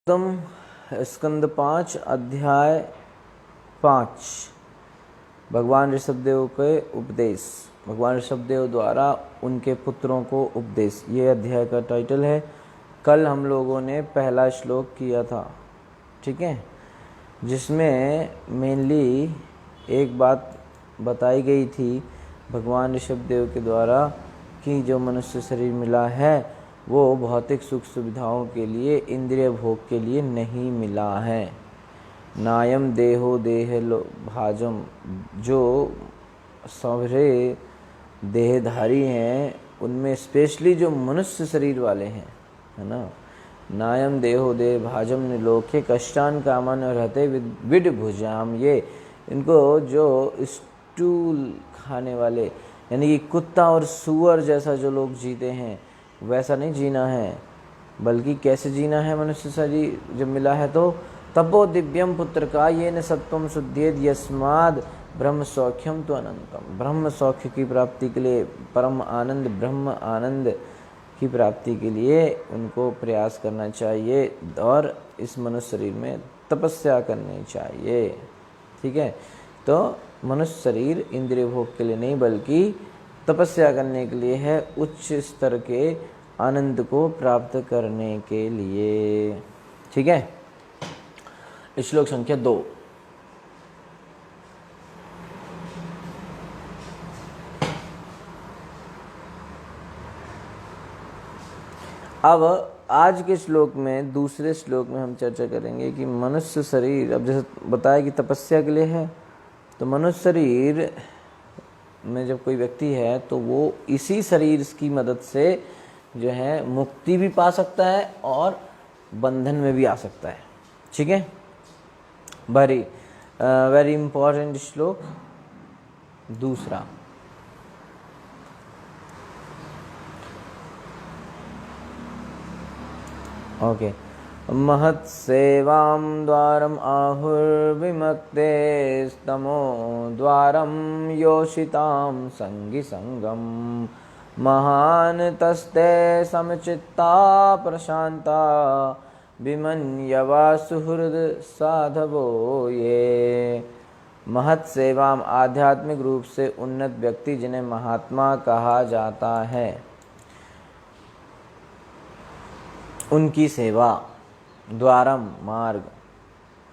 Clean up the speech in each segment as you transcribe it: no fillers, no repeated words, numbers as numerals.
उत्तम स्कंद 5 अध्याय 5 भगवान ऋषभदेव के उपदेश। भगवान ऋषभदेव द्वारा उनके पुत्रों को उपदेश, ये अध्याय का टाइटल है। कल हम लोगों ने पहला श्लोक किया था, ठीक है, जिसमें मेनली एक बात बताई गई थी भगवान ऋषभदेव के द्वारा कि जो मनुष्य शरीर मिला है वो भौतिक सुख सुविधाओं के लिए, इंद्रिय भोग के लिए नहीं मिला है। नायम देहो देह भाजम, जो सवरे देहधारी हैं उनमें स्पेशली जो मनुष्य शरीर वाले हैं, है ना, नायम देहो देह भाजम निलोके कष्टान कामन रहते विड भुजाम, ये इनको जो स्टूल खाने वाले यानी कि कुत्ता और सुअर जैसा जो लोग जीते हैं वैसा नहीं जीना है, बल्कि कैसे जीना है मनुष्य शरीर जब मिला है तो तपो दिव्यम पुत्र का ये न सत्वम शुद्धेद यस्माद ब्रह्म सौख्यम तो अनंतम। ब्रह्म सौख्य की प्राप्ति के लिए, परम आनंद ब्रह्म आनंद की प्राप्ति के लिए उनको प्रयास करना चाहिए और इस मनुष्य शरीर में तपस्या करनी चाहिए, ठीक है। तो मनुष्य शरीर इंद्रिय भोग के लिए नहीं बल्कि तपस्या करने के लिए है, उच्च स्तर के आनंद को प्राप्त करने के लिए, ठीक है। श्लोक संख्या 2। अब आज के श्लोक में, दूसरे श्लोक में हम चर्चा करेंगे कि मनुष्य शरीर, अब जैसे बताया कि तपस्या के लिए है, तो मनुष्य शरीर में जब कोई व्यक्ति है तो वो इसी शरीर की मदद से जो है मुक्ति भी पा सकता है और बंधन में भी आ सकता है, ठीक है। वेरी इंपॉर्टेंट श्लोक दूसरा। ओके। महत्सेवां द्वारम् आहुर्विमक्ते स्तमो द्वारं योषितां संगी संगम महान तस्ते समचित्ता प्रशांता विमन्यवा सुहृद साधवो ये। महत्सेवाम, आध्यात्मिक रूप से उन्नत व्यक्ति जिन्हें महात्मा कहा जाता है, उनकी सेवा, द्वारम मार्ग,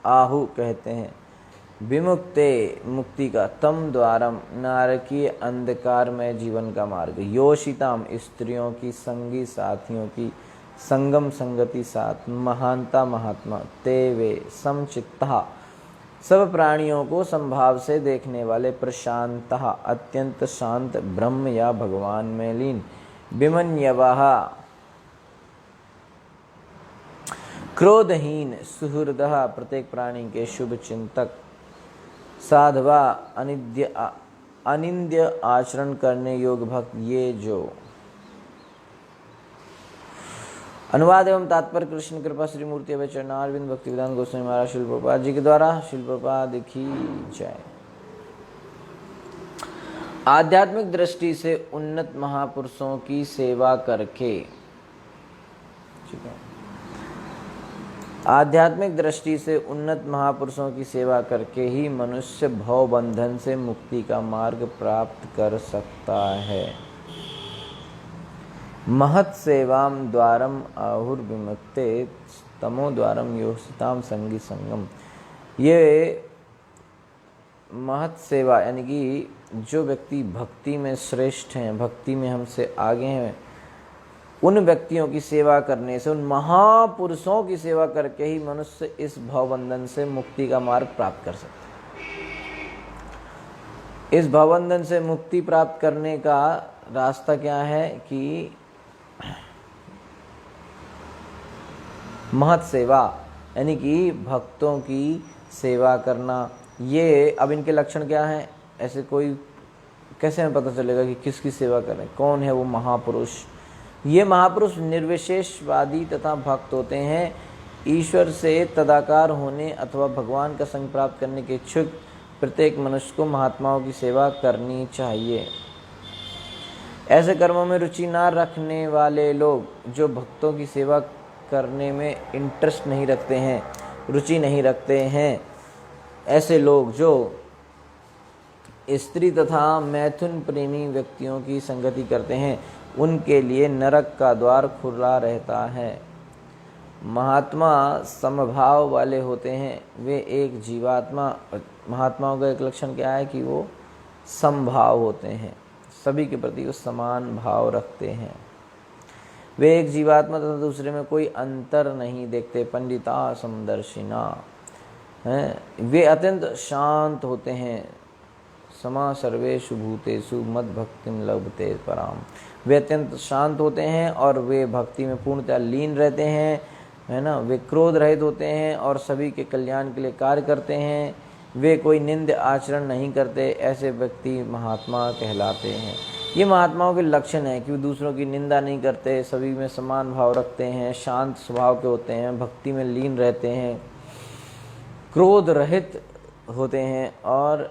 आहु कहते हैं, विमुक्ते मुक्ति का, तम द्वारम नारकीय अंधकार में जीवन का मार्ग, योषिताम स्त्रियों की, संगी साथियों की, संगम संगति साथ, महानता महात्मा, ते वे समचित्ता सब प्राणियों को संभाव से देखने वाले, प्रशांता अत्यंत शांत, ब्रह्म या भगवान में लीन, विमन्यवाह क्रोधहीन, सुहृदः प्रत्येक प्राणी के शुभ चिंतक, साधवा अनिंद्य आचरण करने योग्य भक्त, ये जो। अनुवाद एवं तात्पर्य कृष्ण कृपा श्री मूर्ति अवचरणारविंद भक्ति विधान गोस्वामी महाराज श्रील प्रभुपाद जी के द्वारा। श्रील प्रभुपाद की जय। आध्यात्मिक दृष्टि से उन्नत महापुरुषों की सेवा करके, ठीक है, आध्यात्मिक दृष्टि से उन्नत महापुरुषों की सेवा करके ही मनुष्य भव बंधन से मुक्ति का मार्ग प्राप्त कर सकता है। महत् सेवाम द्वारम आहुर्विमुक्ते तमो द्वारम योषिताम संगी संगम। ये महत् सेवा यानी कि जो व्यक्ति भक्ति में श्रेष्ठ हैं, भक्ति में हमसे आगे हैं, उन व्यक्तियों की सेवा करने से, उन महापुरुषों की सेवा करके ही मनुष्य इस भवबंधन से मुक्ति का मार्ग प्राप्त कर सकता है। इस भवबंधन से मुक्ति प्राप्त करने का रास्ता क्या है कि महत् सेवा यानी कि भक्तों की सेवा करना। ये अब इनके लक्षण क्या हैं, ऐसे कोई कैसे हमें पता चलेगा कि किसकी सेवा करें, कौन है वो महापुरुष। ये महापुरुष निर्विशेषवादी तथा भक्त होते हैं, ईश्वर से तदाकार होने अथवा भगवान का संग प्राप्त करने के इच्छुक प्रत्येक मनुष्य को महात्माओं की सेवा करनी चाहिए। ऐसे कर्मों में रुचि न रखने वाले लोग जो भक्तों की सेवा करने में इंटरेस्ट नहीं रखते हैं, रुचि नहीं रखते हैं, ऐसे लोग जो स्त्री तथा मैथुन प्रेमी व्यक्तियों की संगति करते हैं, उनके लिए नरक का द्वार खुला रहता है। महात्मा समभाव वाले होते हैं, वे एक जीवात्मा, महात्माओं का एक लक्षण क्या है कि वो समभाव होते हैं, सभी के प्रति वो समान भाव रखते हैं। वे एक जीवात्मा तथा दूसरे में कोई अंतर नहीं देखते। पंडिता समदर्शिना हैं, वे अत्यंत शांत होते हैं। समा सर्वेषु भूतेषु मद भक्तिम लभते पराम, वे अत्यंत शांत होते हैं और वे भक्ति में पूर्णतः लीन रहते हैं, है ना। वे क्रोध रहित होते हैं और सभी के कल्याण के लिए कार्य करते हैं। वे कोई निंद आचरण नहीं करते, ऐसे व्यक्ति महात्मा कहलाते हैं। ये महात्माओं के लक्षण है कि वे दूसरों की निंदा नहीं करते, सभी में समान भाव रखते हैं, शांत स्वभाव के होते हैं, भक्ति में लीन रहते हैं, क्रोध रहित होते हैं और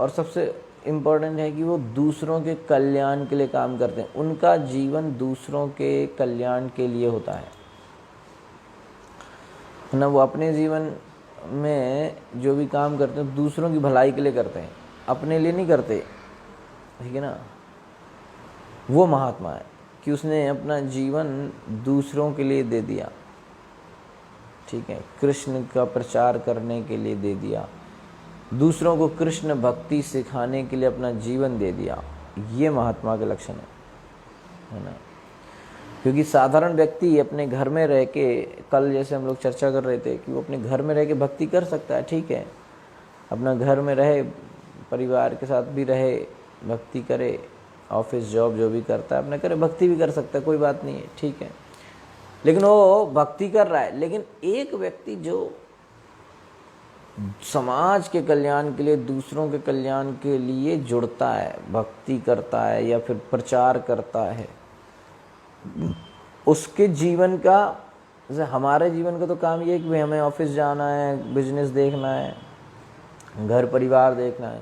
सबसे इम्पोर्टेंट है कि वो दूसरों के कल्याण के लिए काम करते हैं। उनका जीवन दूसरों के कल्याण के लिए होता है ना। वो अपने जीवन में जो भी काम करते हैं दूसरों की भलाई के लिए करते हैं, अपने लिए नहीं करते, ठीक है ना। वो महात्मा है कि उसने अपना जीवन दूसरों के लिए दे दिया, ठीक है, कृष्ण का प्रचार करने के लिए दे दिया, दूसरों को कृष्ण भक्ति सिखाने के लिए अपना जीवन दे दिया। ये महात्मा के लक्षण है ना। क्योंकि साधारण व्यक्ति अपने घर में रह के, कल जैसे हम लोग चर्चा कर रहे थे कि वो अपने घर में रह के भक्ति कर सकता है, ठीक है, अपना घर में रहे, परिवार के साथ भी रहे, भक्ति करे, ऑफिस जॉब जो भी करता है अपना करे, भक्ति भी कर सकता है, कोई बात नहीं है, ठीक है। लेकिन वो भक्ति कर रहा है। लेकिन एक व्यक्ति जो समाज के कल्याण के लिए, दूसरों के कल्याण के लिए जुड़ता है, भक्ति करता है या फिर प्रचार करता है, उसके जीवन का, जैसे हमारे जीवन का तो काम ये है कि भाई हमें ऑफिस जाना है, बिजनेस देखना है, घर परिवार देखना है,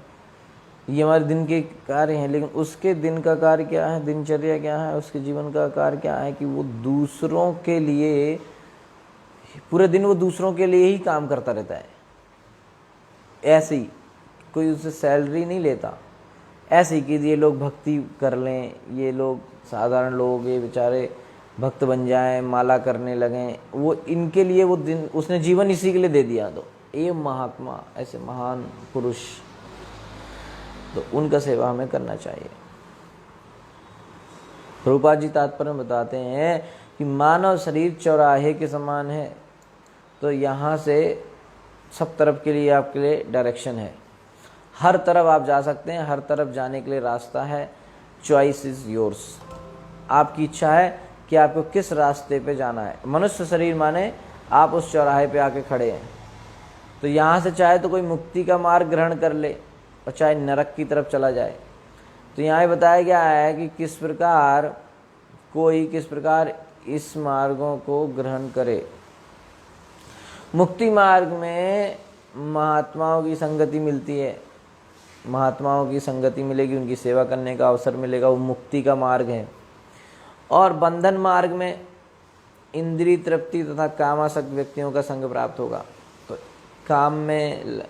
ये हमारे दिन के कार्य हैं। लेकिन उसके दिन का कार्य क्या है, दिनचर्या क्या है, उसके जीवन का कार्य क्या है कि वो दूसरों के लिए, पूरे दिन वो दूसरों के लिए ही काम करता रहता है। ऐसे ही कोई उससे सैलरी नहीं लेता, ऐसे ही कि ये लोग भक्ति कर लें, ये लोग साधारण लोग, ये बेचारे भक्त बन जाएं, माला करने लगें, वो इनके लिए वो दिन, उसने जीवन इसी के लिए दे दिया। तो ये महात्मा, ऐसे महान पुरुष, तो उनका सेवा हमें करना चाहिए। प्रभुपाद जी तात्पर्य में बताते हैं कि मानव शरीर चौराहे के समान है। तो यहाँ से सब तरफ के लिए आपके लिए डायरेक्शन है, हर तरफ आप जा सकते हैं, हर तरफ जाने के लिए रास्ता है। चॉइस इज योर्स, आपकी इच्छा है कि आपको किस रास्ते पे जाना है। मनुष्य शरीर माने आप उस चौराहे पे आके खड़े हैं, तो यहाँ से चाहे तो कोई मुक्ति का मार्ग ग्रहण कर ले और चाहे नरक की तरफ चला जाए। तो यहाँ बताया गया है कि किस प्रकार इस मार्गों को ग्रहण करे। मुक्ति मार्ग में महात्माओं की संगति मिलती है, महात्माओं की संगति मिलेगी, उनकी सेवा करने का अवसर मिलेगा, वो मुक्ति का मार्ग है। और बंधन मार्ग में इंद्रिय तृप्ति तथा कामासक्त व्यक्तियों का संग प्राप्त होगा। तो काम में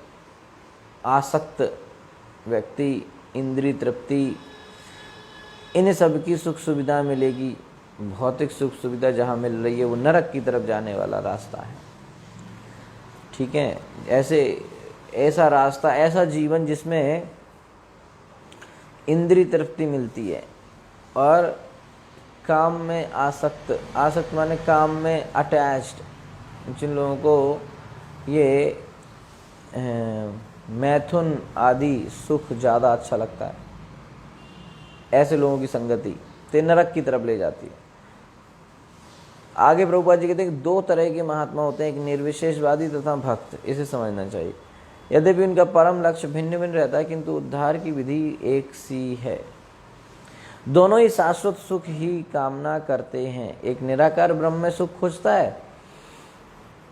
आसक्त व्यक्ति, इंद्रिय तृप्ति, इन सब की सुख सुविधा मिलेगी। भौतिक सुख सुविधा जहाँ मिल रही है वो नरक की तरफ जाने वाला रास्ता है, ठीक है। ऐसा रास्ता, ऐसा जीवन जिसमें इंद्रिय तृप्ति मिलती है और काम में आसक्त माने काम में अटैच्ड, जिन लोगों को ये मैथुन आदि सुख ज़्यादा अच्छा लगता है, ऐसे लोगों की संगति ते नरक की तरफ ले जाती है। आगे प्रभुपाद जी कहते हैं कि दो तरह के महात्मा होते हैं, एक निर्विशेषवादी तथा भक्त, इसे समझना चाहिए। यद्यपि उनका परम लक्ष्य भिन्न भिन्न रहता है, किंतु उद्धार की विधि एक सी है। दोनों ही शाश्वत सुख ही कामना करते हैं। एक निराकार ब्रह्म में सुख खोजता है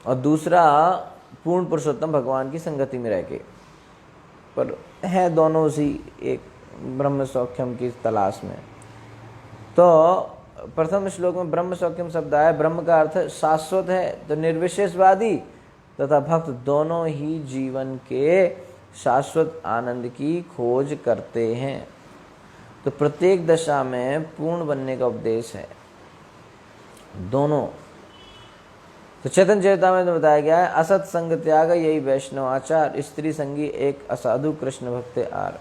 और दूसरा पूर्ण पुरुषोत्तम भगवान की संगति में रह के, पर है दोनों उसी एक ब्रह्म सौख्यम की तलाश में। तो प्रथम श्लोक में ब्रह्म सौख्यम शब्द आया, ब्रह्म का अर्थ शाश्वत है, तो निर्विशेषवादी तथा भक्त दोनों ही जीवन के शाश्वत आनंद की खोज करते हैं। तो प्रत्येक दशा में पूर्ण बनने का उपदेश है दोनों। तो चैतन्य चरितामृत में बताया गया है, असत संग त्याग यही वैष्णव आचार, स्त्री संगी एक असाधु कृष्ण भक्त आर।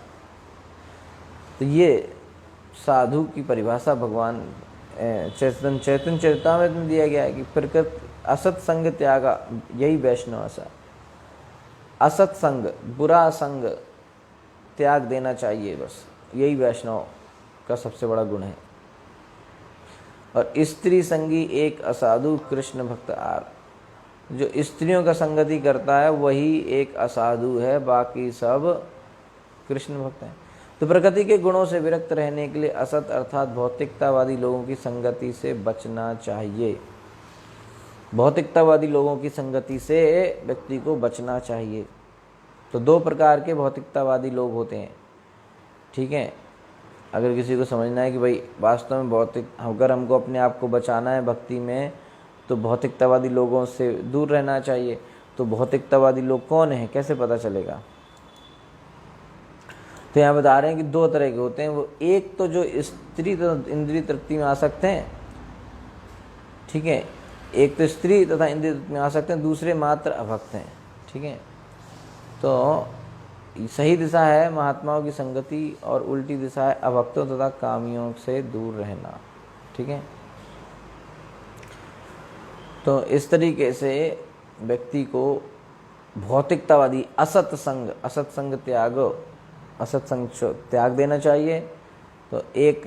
तो ये साधु की परिभाषा भगवान चैतन्य चरितामृत में दिया गया है कि प्रकृति असत संग त्यागा यही वैष्णव आचार। असत संग, बुरा संग त्याग देना चाहिए, बस यही वैष्णव का सबसे बड़ा गुण है। और स्त्री संगी एक असाधु कृष्ण भक्त आर, जो स्त्रियों का संगति करता है वही एक असाधु है, बाकी सब कृष्ण भक्त हैं। तो प्रकृति के गुणों से विरक्त रहने के लिए असत अर्थात भौतिकतावादी लोगों की संगति से बचना चाहिए। भौतिकतावादी लोगों की संगति से व्यक्ति को बचना चाहिए। तो दो प्रकार के भौतिकतावादी लोग होते हैं, ठीक है। अगर किसी को समझना है कि भाई वास्तव में भौतिक, अगर हमको अपने आप को बचाना है भक्ति में, तो भौतिकतावादी लोगों से दूर रहना चाहिए। तो भौतिकतावादी लोग कौन है, कैसे पता चलेगा? तो यहाँ बता रहे हैं कि दो तरह के होते हैं। वो एक तो जो स्त्री तथा इंद्रिय तृप्ति में आ सकते हैं, ठीक है, एक तो स्त्री तथा इंद्रिय तृप्ति में आ सकते हैं, दूसरे मात्र अभक्त हैं, ठीक है। तो सही दिशा है महात्माओं की संगति और उल्टी दिशा है अभक्तों तथा कामियों से दूर रहना, ठीक है। तो इस तरीके से व्यक्ति को भौतिकतावादी असत संग त्याग देना चाहिए। तो एक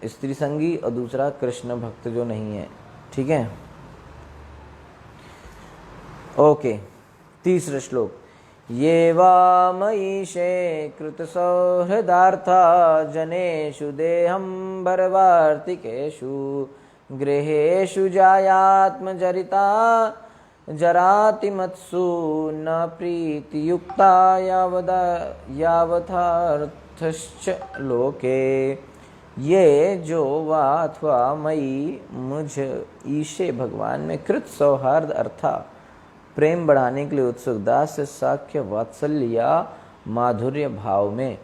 स्त्री संगी और दूसरा कृष्ण भक्त जो नहीं है, ठीक है। ओके, तीसरा श्लोक। ये वा मयीशे कृत सौहृदार्था जनेषु देहं भरवार्तिकेषु गृहेषु जायात्मजरिता जरातिमत्सु न प्रीतियुक्ता यावथार्थश्च लोके। ये जो वा अथवा मई मुझ ईशे भगवान में कृत सौहार्द अर्था प्रेम बढ़ाने के लिए उत्सुक दास साख्य वात्सल्य या माधुर्य भाव में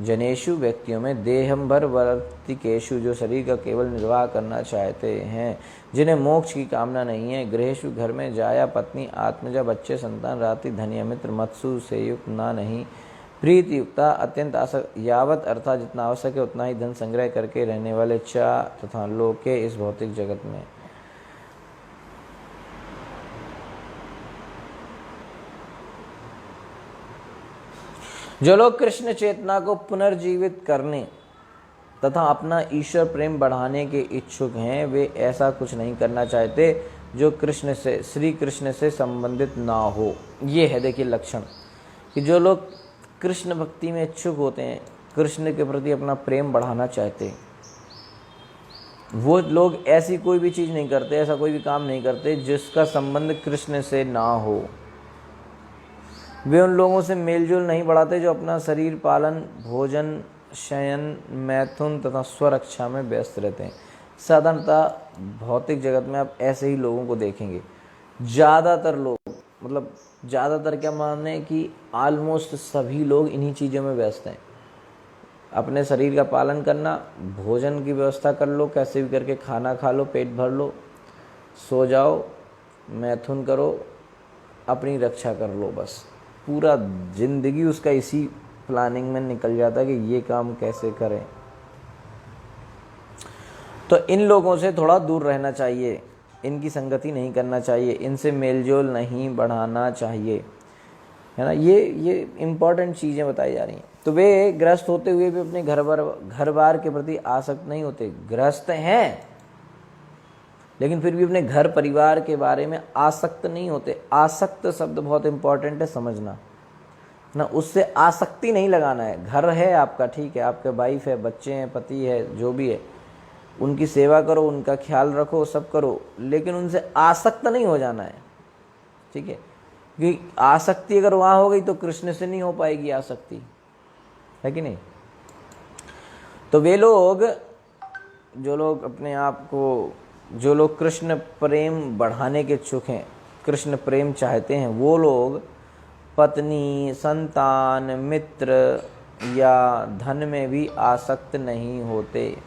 जनेशु व्यक्तियों में देहंभर वर्तिकेशु जो शरीर का केवल निर्वाह करना चाहते हैं, जिन्हें मोक्ष की कामना नहीं है, गृहेशु घर में जाया पत्नी आत्मजा बच्चे संतान राति धन्य मित्र मत्सु से युक्त ना नहीं प्रीति युक्ता अत्यंत आसक्त यावत अर्थात जितना आवश्यक है उतना ही धन संग्रह करके रहने वाले चा तथा लोके इस भौतिक जगत में। जो लोग कृष्ण चेतना को पुनर्जीवित करने तथा अपना ईश्वर प्रेम बढ़ाने के इच्छुक हैं, वे ऐसा कुछ नहीं करना चाहते जो कृष्ण से श्री कृष्ण से संबंधित ना हो। ये है देखिए लक्षण कि जो लोग कृष्ण भक्ति में इच्छुक होते हैं, कृष्ण के प्रति अपना प्रेम बढ़ाना चाहते हैं, वो लोग ऐसी कोई भी चीज़ नहीं करते, ऐसा कोई भी काम नहीं करते जिसका संबंध कृष्ण से ना हो। वे उन लोगों से मेलजोल नहीं बढ़ाते जो अपना शरीर पालन, भोजन, शयन, मैथुन तथा स्वरक्षा में व्यस्त रहते हैं। साधारणतः भौतिक जगत में आप ऐसे ही लोगों को देखेंगे। ज़्यादातर लोग, मतलब ज़्यादातर क्या माने कि ऑलमोस्ट सभी लोग इन्हीं चीज़ों में व्यस्त हैं। अपने शरीर का पालन करना, भोजन की व्यवस्था कर लो, कैसे भी करके खाना खा लो, पेट भर लो, सो जाओ, मैथुन करो, अपनी रक्षा कर लो, बस पूरा जिंदगी उसका इसी प्लानिंग में निकल जाता है कि ये काम कैसे करें। तो इन लोगों से थोड़ा दूर रहना चाहिए, इनकी संगति नहीं करना चाहिए, इनसे मेलजोल नहीं बढ़ाना चाहिए, है ना। ये इम्पोर्टेंट चीज़ें बताई जा रही हैं। तो वे ग्रस्त होते हुए भी अपने घर बार के प्रति आसक्त नहीं होते। ग्रस्त हैं लेकिन फिर भी अपने घर परिवार के बारे में आसक्त नहीं होते। आसक्त शब्द बहुत इंपॉर्टेंट है समझना ना, उससे आसक्ति नहीं लगाना है। घर है आपका, ठीक है, आपके वाइफ है, बच्चे हैं, पति है, जो भी है, उनकी सेवा करो, उनका ख्याल रखो, सब करो, लेकिन उनसे आसक्त नहीं हो जाना है, ठीक है। क्योंकि आसक्ति अगर वहाँ हो गई तो कृष्ण से नहीं हो पाएगी आसक्ति, है कि नहीं। तो वे लोग जो लोग अपने आप को, जो लोग कृष्ण प्रेम बढ़ाने के इच्छुक हैं, कृष्ण प्रेम चाहते हैं, वो लोग पत्नी, संतान, मित्र या धन में भी आसक्त नहीं होते।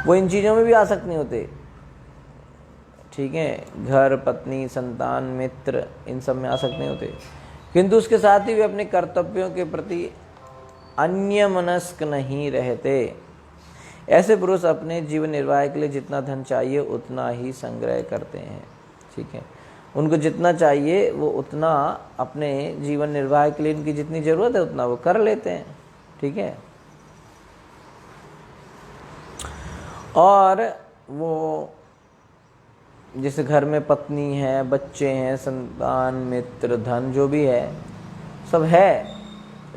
वो इन चीज़ों में भी आसक्त नहीं होते, ठीक है, घर, पत्नी, संतान, मित्र, इन सब में आसक्त नहीं होते, किंतु उसके साथ ही वे अपने कर्तव्यों के प्रति अन्यमनस्क नहीं रहते। ऐसे पुरुष अपने जीवन निर्वाह के लिए जितना धन चाहिए उतना ही संग्रह करते हैं, ठीक है, उनको जितना चाहिए वो उतना अपने जीवन निर्वाह के लिए इनकी जितनी ज़रूरत है उतना वो कर लेते हैं, ठीक है। और वो जैसे घर में पत्नी है, बच्चे हैं, संतान, मित्र, धन जो भी है सब है,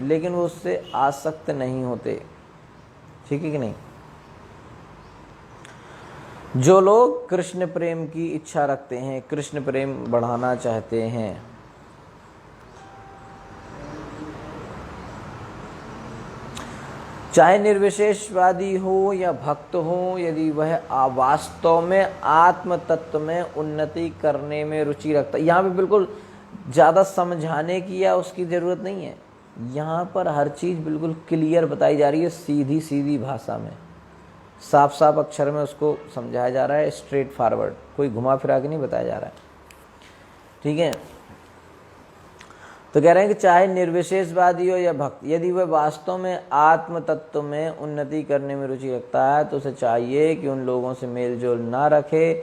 लेकिन वो उससे आसक्त नहीं होते, ठीक है कि नहीं। जो लोग कृष्ण प्रेम की इच्छा रखते हैं, कृष्ण प्रेम बढ़ाना चाहते हैं, चाहे निर्विशेषवादी हो या भक्त हो, यदि वह वास्तव में आत्म तत्व में उन्नति करने में रुचि रखता है, यहाँ पे बिल्कुल ज़्यादा समझाने की या उसकी ज़रूरत नहीं है, यहाँ पर हर चीज़ बिल्कुल क्लियर बताई जा रही है, सीधी सीधी भाषा में, साफ साफ अक्षर में उसको समझाया जा रहा है, स्ट्रेट फॉरवर्ड, कोई घुमा फिरा के नहीं बताया जा रहा है, ठीक है। तो कह रहे हैं कि चाहे निर्विशेषवादी हो या भक्त, यदि वह वास्तव में आत्म तत्व में उन्नति करने में रुचि रखता है तो उसे चाहिए कि उन लोगों से मेल जोल ना रखे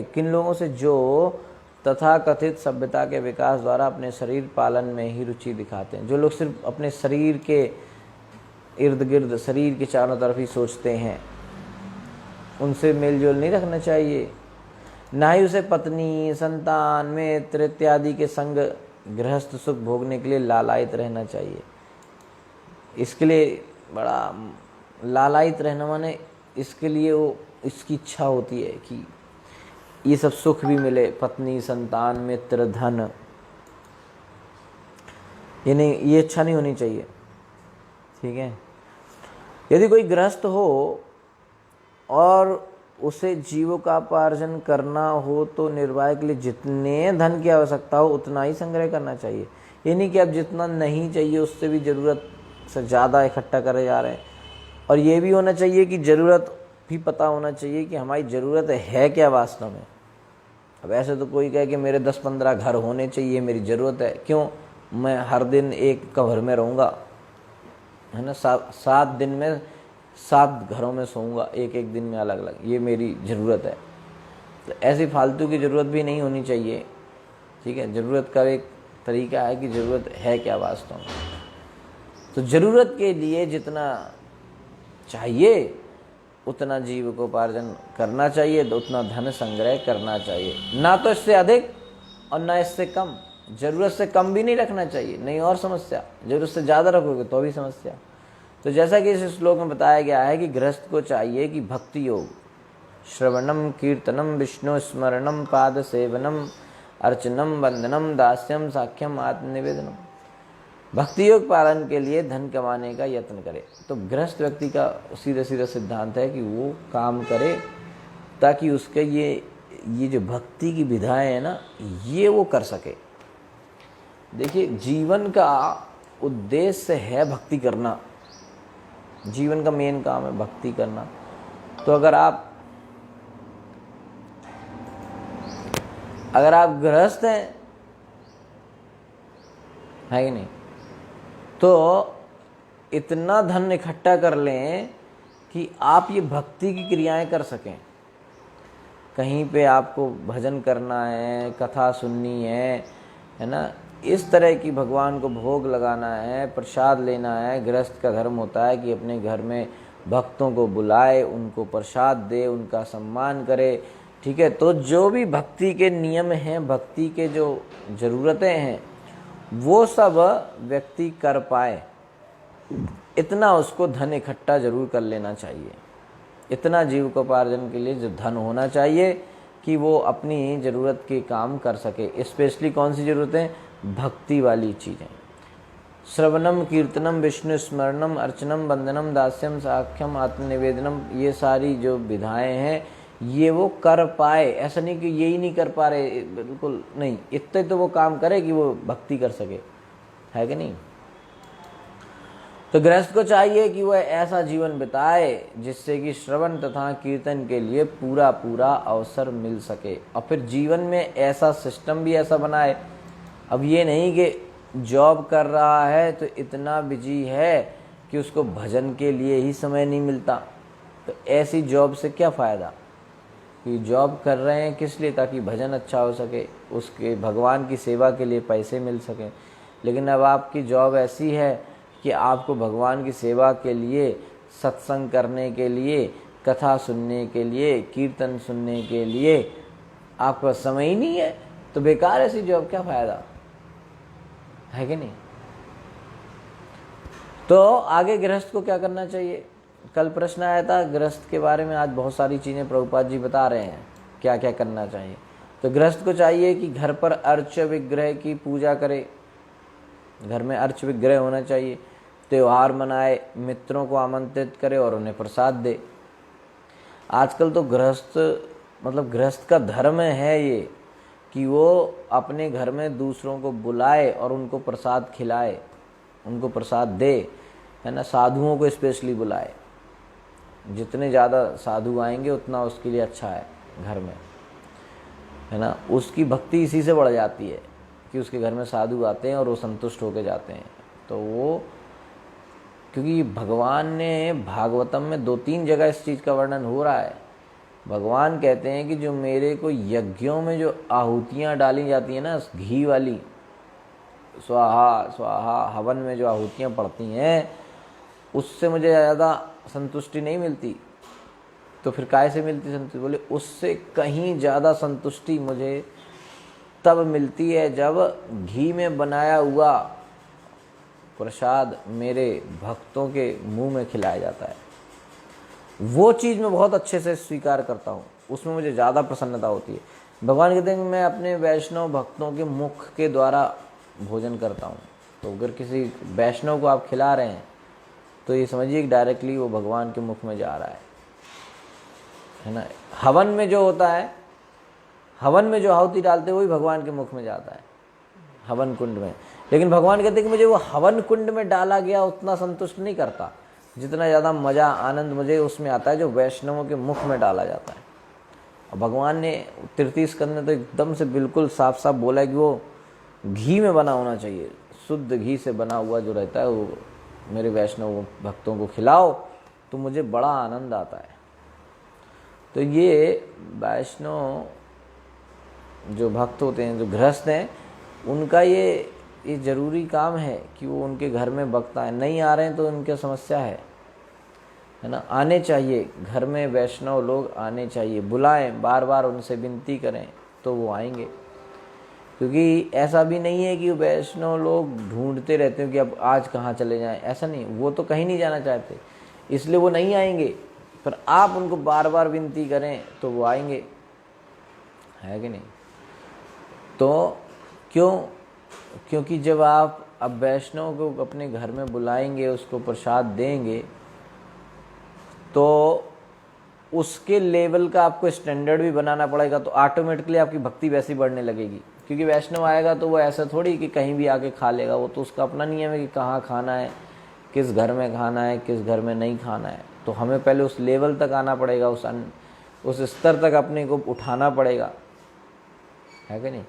किन लोगों से जो तथाकथित सभ्यता के विकास द्वारा अपने शरीर पालन में ही रुचि दिखाते हैं। जो लोग सिर्फ अपने शरीर के इर्द गिर्द, शरीर के चारों तरफ ही सोचते हैं, उनसे मेल जोल नहीं रखना चाहिए। ना ही उसे पत्नी, संतान, मित्र इत्यादि के संग गृहस्थ सुख भोगने के लिए लालायित रहना चाहिए। इसके लिए बड़ा लालायित रहना माने इसके लिए वो इसकी इच्छा होती है कि ये सब सुख भी मिले, पत्नी, संतान, मित्र, धन, ये इच्छा नहीं होनी चाहिए, ठीक है। यदि कोई गृहस्थ हो और उसे जीविकोपार्जन करना हो तो निर्वाह के लिए जितने धन की आवश्यकता हो उतना ही संग्रह करना चाहिए। ये नहीं कि अब जितना नहीं चाहिए उससे भी ज़रूरत से ज़्यादा इकट्ठा करे जा रहे हैं। और ये भी होना चाहिए कि ज़रूरत भी पता होना चाहिए कि हमारी ज़रूरत है क्या वास्तव में। अब ऐसे तो कोई कहे कि मेरे 10-15 घर होने चाहिए, मेरी ज़रूरत है, क्यों, मैं हर दिन एक कवर में रहूँगा, है ना, 7 दिन में 7 घरों में सोऊंगा, एक दिन में अलग अलग, ये मेरी ज़रूरत है। तो ऐसी फालतू की ज़रूरत भी नहीं होनी चाहिए, ठीक है। ज़रूरत का एक तरीका है कि ज़रूरत है क्या वास्तव में। तो ज़रूरत के लिए जितना चाहिए उतना जीविकोपार्जन करना चाहिए, तो उतना धन संग्रह करना चाहिए, ना तो इससे अधिक और ना इससे कम। ज़रूरत से कम भी नहीं रखना चाहिए, नहीं और समस्या, ज़रूरत से ज़्यादा रखोगे तो भी समस्या। तो जैसा कि इस श्लोक में बताया गया है कि गृहस्थ को चाहिए कि भक्ति योग, श्रवणम, कीर्तनम, विष्णु स्मरणम, पाद सेवनम, अर्चनम, वंदनम, दास्यम, साख्यम, आत्मनिवेदनम, भक्ति योग पालन के लिए धन कमाने का यत्न करे। तो गृहस्थ व्यक्ति का सीधा सीधा सिद्धांत है कि वो काम करे ताकि उसके ये जो भक्ति की विधाएं है ना, ये वो कर सके। देखिए, जीवन का उद्देश्य है भक्ति करना, जीवन का मेन काम है भक्ति करना। तो अगर आप गृहस्थ हैं, है कि नहीं, तो इतना धन इकट्ठा कर लें कि आप ये भक्ति की क्रियाएं कर सकें। कहीं पे आपको भजन करना है, कथा सुननी है ना, इस तरह की भगवान को भोग लगाना है, प्रसाद लेना है। गृहस्थ का धर्म होता है कि अपने घर में भक्तों को बुलाए, उनको प्रसाद दे, उनका सम्मान करे, ठीक है। तो जो भी भक्ति के नियम हैं, भक्ति के जो ज़रूरतें हैं, वो सब व्यक्ति कर पाए, इतना उसको धन इकट्ठा जरूर कर लेना चाहिए। इतना जीविकोपार्जन के लिए जो धन होना चाहिए कि वो अपनी ज़रूरत के काम कर सके। स्पेशली कौन सी ज़रूरतें? भक्ति वाली चीज़ें। श्रवणम कीर्तनम विष्णु स्मरणम अर्चनम वंदनम दास्यम साख्यम आत्मनिवेदनम, ये सारी जो विधाएं हैं ये वो कर पाए। ऐसा नहीं कि यही नहीं कर पा रहे, बिल्कुल नहीं, इतने तो वो काम करे कि वो भक्ति कर सके, है कि नहीं। तो गृहस्थ को चाहिए कि वह ऐसा जीवन बिताए जिससे कि श्रवण तथा कीर्तन के लिए पूरा पूरा अवसर मिल सके, और फिर जीवन में ऐसा सिस्टम भी ऐसा बनाए। अब ये नहीं कि जॉब कर रहा है तो इतना बिजी है कि उसको भजन के लिए ही समय नहीं मिलता, तो ऐसी जॉब से क्या फ़ायदा। कि जॉब कर रहे हैं किस लिए, ताकि भजन अच्छा हो सके, उसके भगवान की सेवा के लिए पैसे मिल सकें। लेकिन अब आपकी जॉब ऐसी है कि आपको भगवान की सेवा के लिए, सत्संग करने के लिए, कथा सुनने के लिए, कीर्तन सुनने के लिए आपका समय ही नहीं है, तो बेकार ऐसी जॉब, क्या फ़ायदा, है कि नहीं। तो आगे गृहस्थ को क्या करना चाहिए। कल प्रश्न आया था गृहस्थ के बारे में, आज बहुत सारी चीज़ें प्रभुपाद जी बता रहे हैं क्या क्या करना चाहिए। तो गृहस्थ को चाहिए कि घर पर अर्च विग्रह की पूजा करे, घर में अर्च विग्रह होना चाहिए, त्योहार मनाए, मित्रों को आमंत्रित करे और उन्हें प्रसाद दे। आजकल तो गृहस्थ मतलब गृहस्थ का धर्म है ये कि वो अपने घर में दूसरों को बुलाए और उनको प्रसाद खिलाए, उनको प्रसाद दे, है ना। साधुओं को स्पेशली बुलाए, जितने ज़्यादा साधु आएंगे उतना उसके लिए अच्छा है घर में, है ना। उसकी भक्ति इसी से बढ़ जाती है कि उसके घर में साधु आते हैं और वो संतुष्ट होकर जाते हैं। तो वो, क्योंकि भगवान ने भागवतम में 2-3 जगह इस चीज़ का वर्णन हो रहा है। भगवान कहते हैं कि जो मेरे को यज्ञों में जो आहुतियाँ डाली जाती हैं ना, घी वाली, स्वाहा स्वाहा, हवन में जो आहुतियाँ पड़ती हैं, उससे मुझे ज़्यादा संतुष्टि नहीं मिलती। तो फिर काय से मिलती संतुष्टि, बोले उससे कहीं ज़्यादा संतुष्टि मुझे तब मिलती है जब घी में बनाया हुआ प्रसाद मेरे भक्तों के मुंह में खिलाया जाता है। वो चीज़ मैं बहुत अच्छे से स्वीकार करता हूँ, उसमें मुझे ज़्यादा प्रसन्नता होती है। भगवान कहते हैं कि मैं अपने वैष्णव भक्तों के मुख के द्वारा भोजन करता हूँ। तो अगर किसी वैष्णव को आप खिला रहे हैं तो ये समझिए कि डायरेक्टली वो भगवान के मुख में जा रहा है ना। हवन में जो होता है, हवन में जो आहुति डालते हैं वही भगवान के मुख में जाता है, हवन कुंड में। लेकिन भगवान कहते हैं कि मुझे वो हवन कुंड में डाला गया उतना संतुष्ट नहीं करता, जितना ज़्यादा मज़ा आनंद मुझे उसमें आता है जो वैष्णवों के मुख में डाला जाता है। और भगवान ने 33 स्कंद में तो एकदम से बिल्कुल साफ साफ बोला है कि वो घी में बना होना चाहिए, शुद्ध घी से बना हुआ जो रहता है वो मेरे वैष्णव भक्तों को खिलाओ तो मुझे बड़ा आनंद आता है। तो ये वैष्णव जो भक्त होते हैं, जो गृहस्थ हैं, उनका ये ज़रूरी काम है कि वो उनके घर में भक्त आए। नहीं आ रहे हैं तो उनकी समस्या है ना। आने चाहिए, घर में वैष्णव लोग आने चाहिए, बुलाएं, बार बार उनसे विनती करें तो वो आएंगे। क्योंकि ऐसा भी नहीं है कि वैष्णव लोग ढूंढते रहते हैं कि अब आज कहाँ चले जाएं, ऐसा नहीं, वो तो कहीं नहीं जाना चाहते इसलिए वो नहीं आएंगे। पर आप उनको बार बार विनती करें तो वो आएंगे, है कि नहीं। तो क्योंकि जब आप अब वैष्णव को अपने घर में बुलाएंगे, उसको प्रसाद देंगे, तो उसके लेवल का आपको स्टैंडर्ड भी बनाना पड़ेगा। तो ऑटोमेटिकली आपकी भक्ति वैसी बढ़ने लगेगी। क्योंकि वैष्णव आएगा तो वो ऐसा थोड़ी कि कहीं भी आके खा लेगा, वो तो उसका अपना नियम है कि कहाँ खाना है, किस घर में खाना है, किस घर में नहीं खाना है। तो हमें पहले उस लेवल तक आना पड़ेगा, उस स्तर तक अपने को उठाना पड़ेगा, है कि नहीं।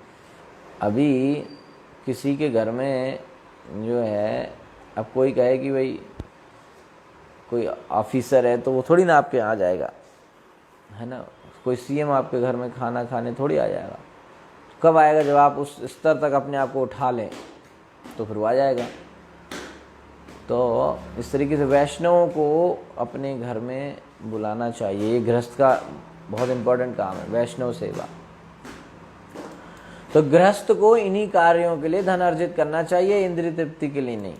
अभी किसी के घर में जो है, अब कोई कहे कि भाई कोई ऑफिसर है तो वो थोड़ी ना आपके यहाँ आ जाएगा, है ना। कोई सीएम आपके घर में खाना खाने थोड़ी आ जाएगा। कब आएगा, जब आप उस स्तर तक अपने आप को उठा लें तो फिर वो आ जाएगा। तो इस तरीके से वैष्णवों को अपने घर में बुलाना चाहिए। ये गृहस्थ का बहुत इम्पोर्टेंट काम है, वैष्णव सेवा। तो गृहस्थ को इन्हीं कार्यों के लिए धन अर्जित करना चाहिए, इंद्रिय तृप्ति के लिए नहीं,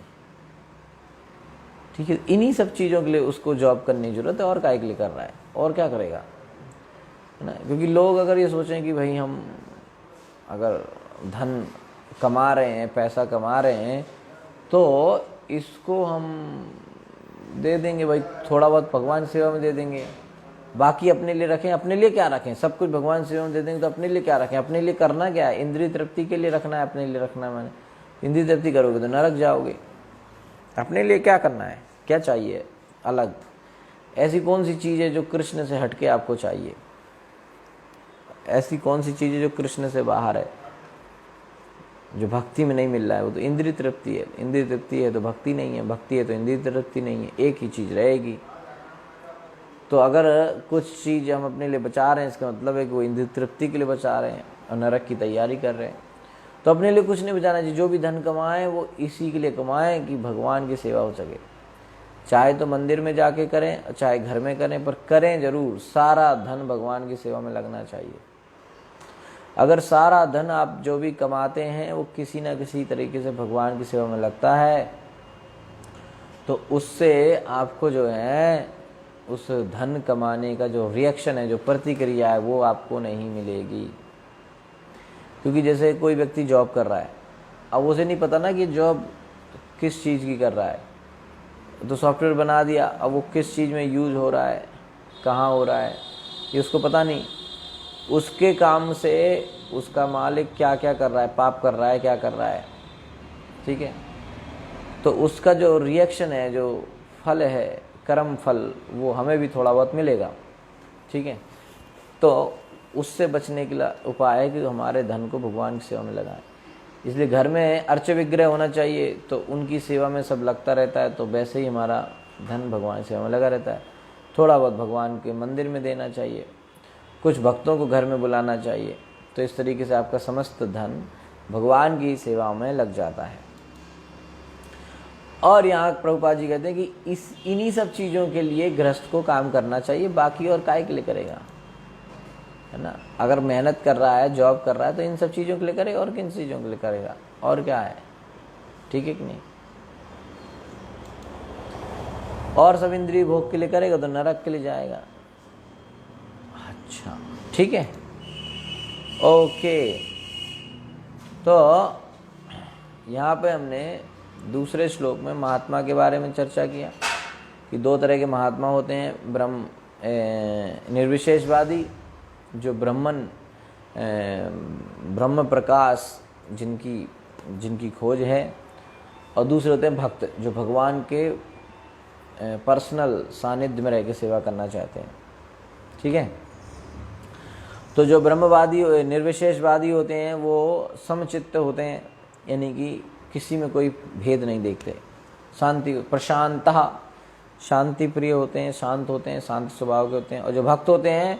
ठीक है। इन्हीं सब चीज़ों के लिए उसको जॉब करने की जरूरत है, और काय के लिए कर रहा है, और क्या करेगा, है ना। क्योंकि लोग अगर ये सोचें कि भाई हम अगर धन कमा रहे हैं, पैसा कमा रहे हैं, तो इसको हम दे देंगे भाई, थोड़ा बहुत भगवान सेवा में दे देंगे, बाकी अपने लिए रखें। अपने लिए क्या रखें, सब कुछ भगवान सेवा में दे देंगे तो अपने लिए क्या रखें? अपने लिए करना क्या है? इंद्रिय तृप्ति के लिए रखना है, अपने लिए रखना है। मैंने इंद्रिय तृप्ति करोगे तो नरक जाओगे। अपने लिए क्या करना है, क्या चाहिए अलग? ऐसी कौन सी चीज़ है जो कृष्ण से हटके आपको चाहिए? ऐसी कौन सी चीज़ है जो कृष्ण से बाहर है, जो भक्ति में नहीं मिल रहा है? वो तो इंद्रिय तृप्ति है। इंद्रिय तृप्ति है तो भक्ति नहीं है, भक्ति है तो इंद्रिय तृप्ति नहीं है, एक ही चीज़ रहेगी। तो अगर कुछ चीज़ हम अपने लिए बचा रहे हैं, इसका मतलब है कि वो इंद्रिय तृप्ति के लिए बचा रहे हैं और नरक की तैयारी कर रहे हैं। तो अपने लिए कुछ नहीं बचाना चाहिए। जो भी धन कमाएं वो इसी के लिए कमाएं कि भगवान की सेवा हो सके। चाहे तो मंदिर में जाके करें, चाहे घर में करें, पर करें जरूर। सारा धन भगवान की सेवा में लगना चाहिए। अगर सारा धन आप जो भी कमाते हैं वो किसी न किसी तरीके से भगवान की सेवा में लगता है, तो उससे आपको जो है उस धन कमाने का जो रिएक्शन है, जो प्रतिक्रिया है, वो आपको नहीं मिलेगी। क्योंकि जैसे कोई व्यक्ति जॉब कर रहा है, अब उसे नहीं पता ना कि जॉब किस चीज़ की कर रहा है, तो सॉफ्टवेयर बना दिया, अब वो किस चीज़ में यूज़ हो रहा है, कहाँ हो रहा है, ये उसको पता नहीं। उसके काम से उसका मालिक क्या क्या कर रहा है, पाप कर रहा है, क्या कर रहा है, ठीक है। तो उसका जो रिएक्शन है, जो फल है, कर्म फल, वो हमें भी थोड़ा बहुत मिलेगा, ठीक है। तो उससे बचने के लिए उपाय है कि हमारे धन को भगवान की सेवा में लगाएं। इसलिए घर में अर्च विग्रह होना चाहिए, तो उनकी सेवा में सब लगता रहता है, तो वैसे ही हमारा धन भगवान की सेवा में लगा रहता है। थोड़ा बहुत भगवान के मंदिर में देना चाहिए, कुछ भक्तों को घर में बुलाना चाहिए, तो इस तरीके से आपका समस्त धन भगवान की सेवा में लग जाता है। और यहाँ प्रभुपाद जी कहते हैं कि इन्हीं सब चीज़ों के लिए गृहस्थ को काम करना चाहिए, बाकी और काय के लिए करेगा, है ना। अगर मेहनत कर रहा है, जॉब कर रहा है, तो इन सब चीज़ों के लिए करेगा, और किन चीज़ों के लिए करेगा, और क्या है, ठीक है कि नहीं। और सब इंद्रिय भोग के लिए करेगा तो नरक के लिए जाएगा। अच्छा, ठीक है, ओके। तो यहाँ पे हमने दूसरे श्लोक में महात्मा के बारे में चर्चा किया कि दो तरह के महात्मा होते हैं। निर्विशेषवादी, जो ब्रह्म प्रकाश जिनकी खोज है, और दूसरे होते हैं भक्त, जो भगवान के पर्सनल सानिध्य में रह के सेवा करना चाहते हैं, ठीक है। तो जो ब्रह्मवादी निर्विशेषवादी होते हैं वो समचित्त होते हैं, यानी कि किसी में कोई भेद नहीं देखते, प्रशांतः, शांति प्रिय होते हैं, शांत होते हैं, शांत स्वभाव के होते हैं। और जो भक्त होते हैं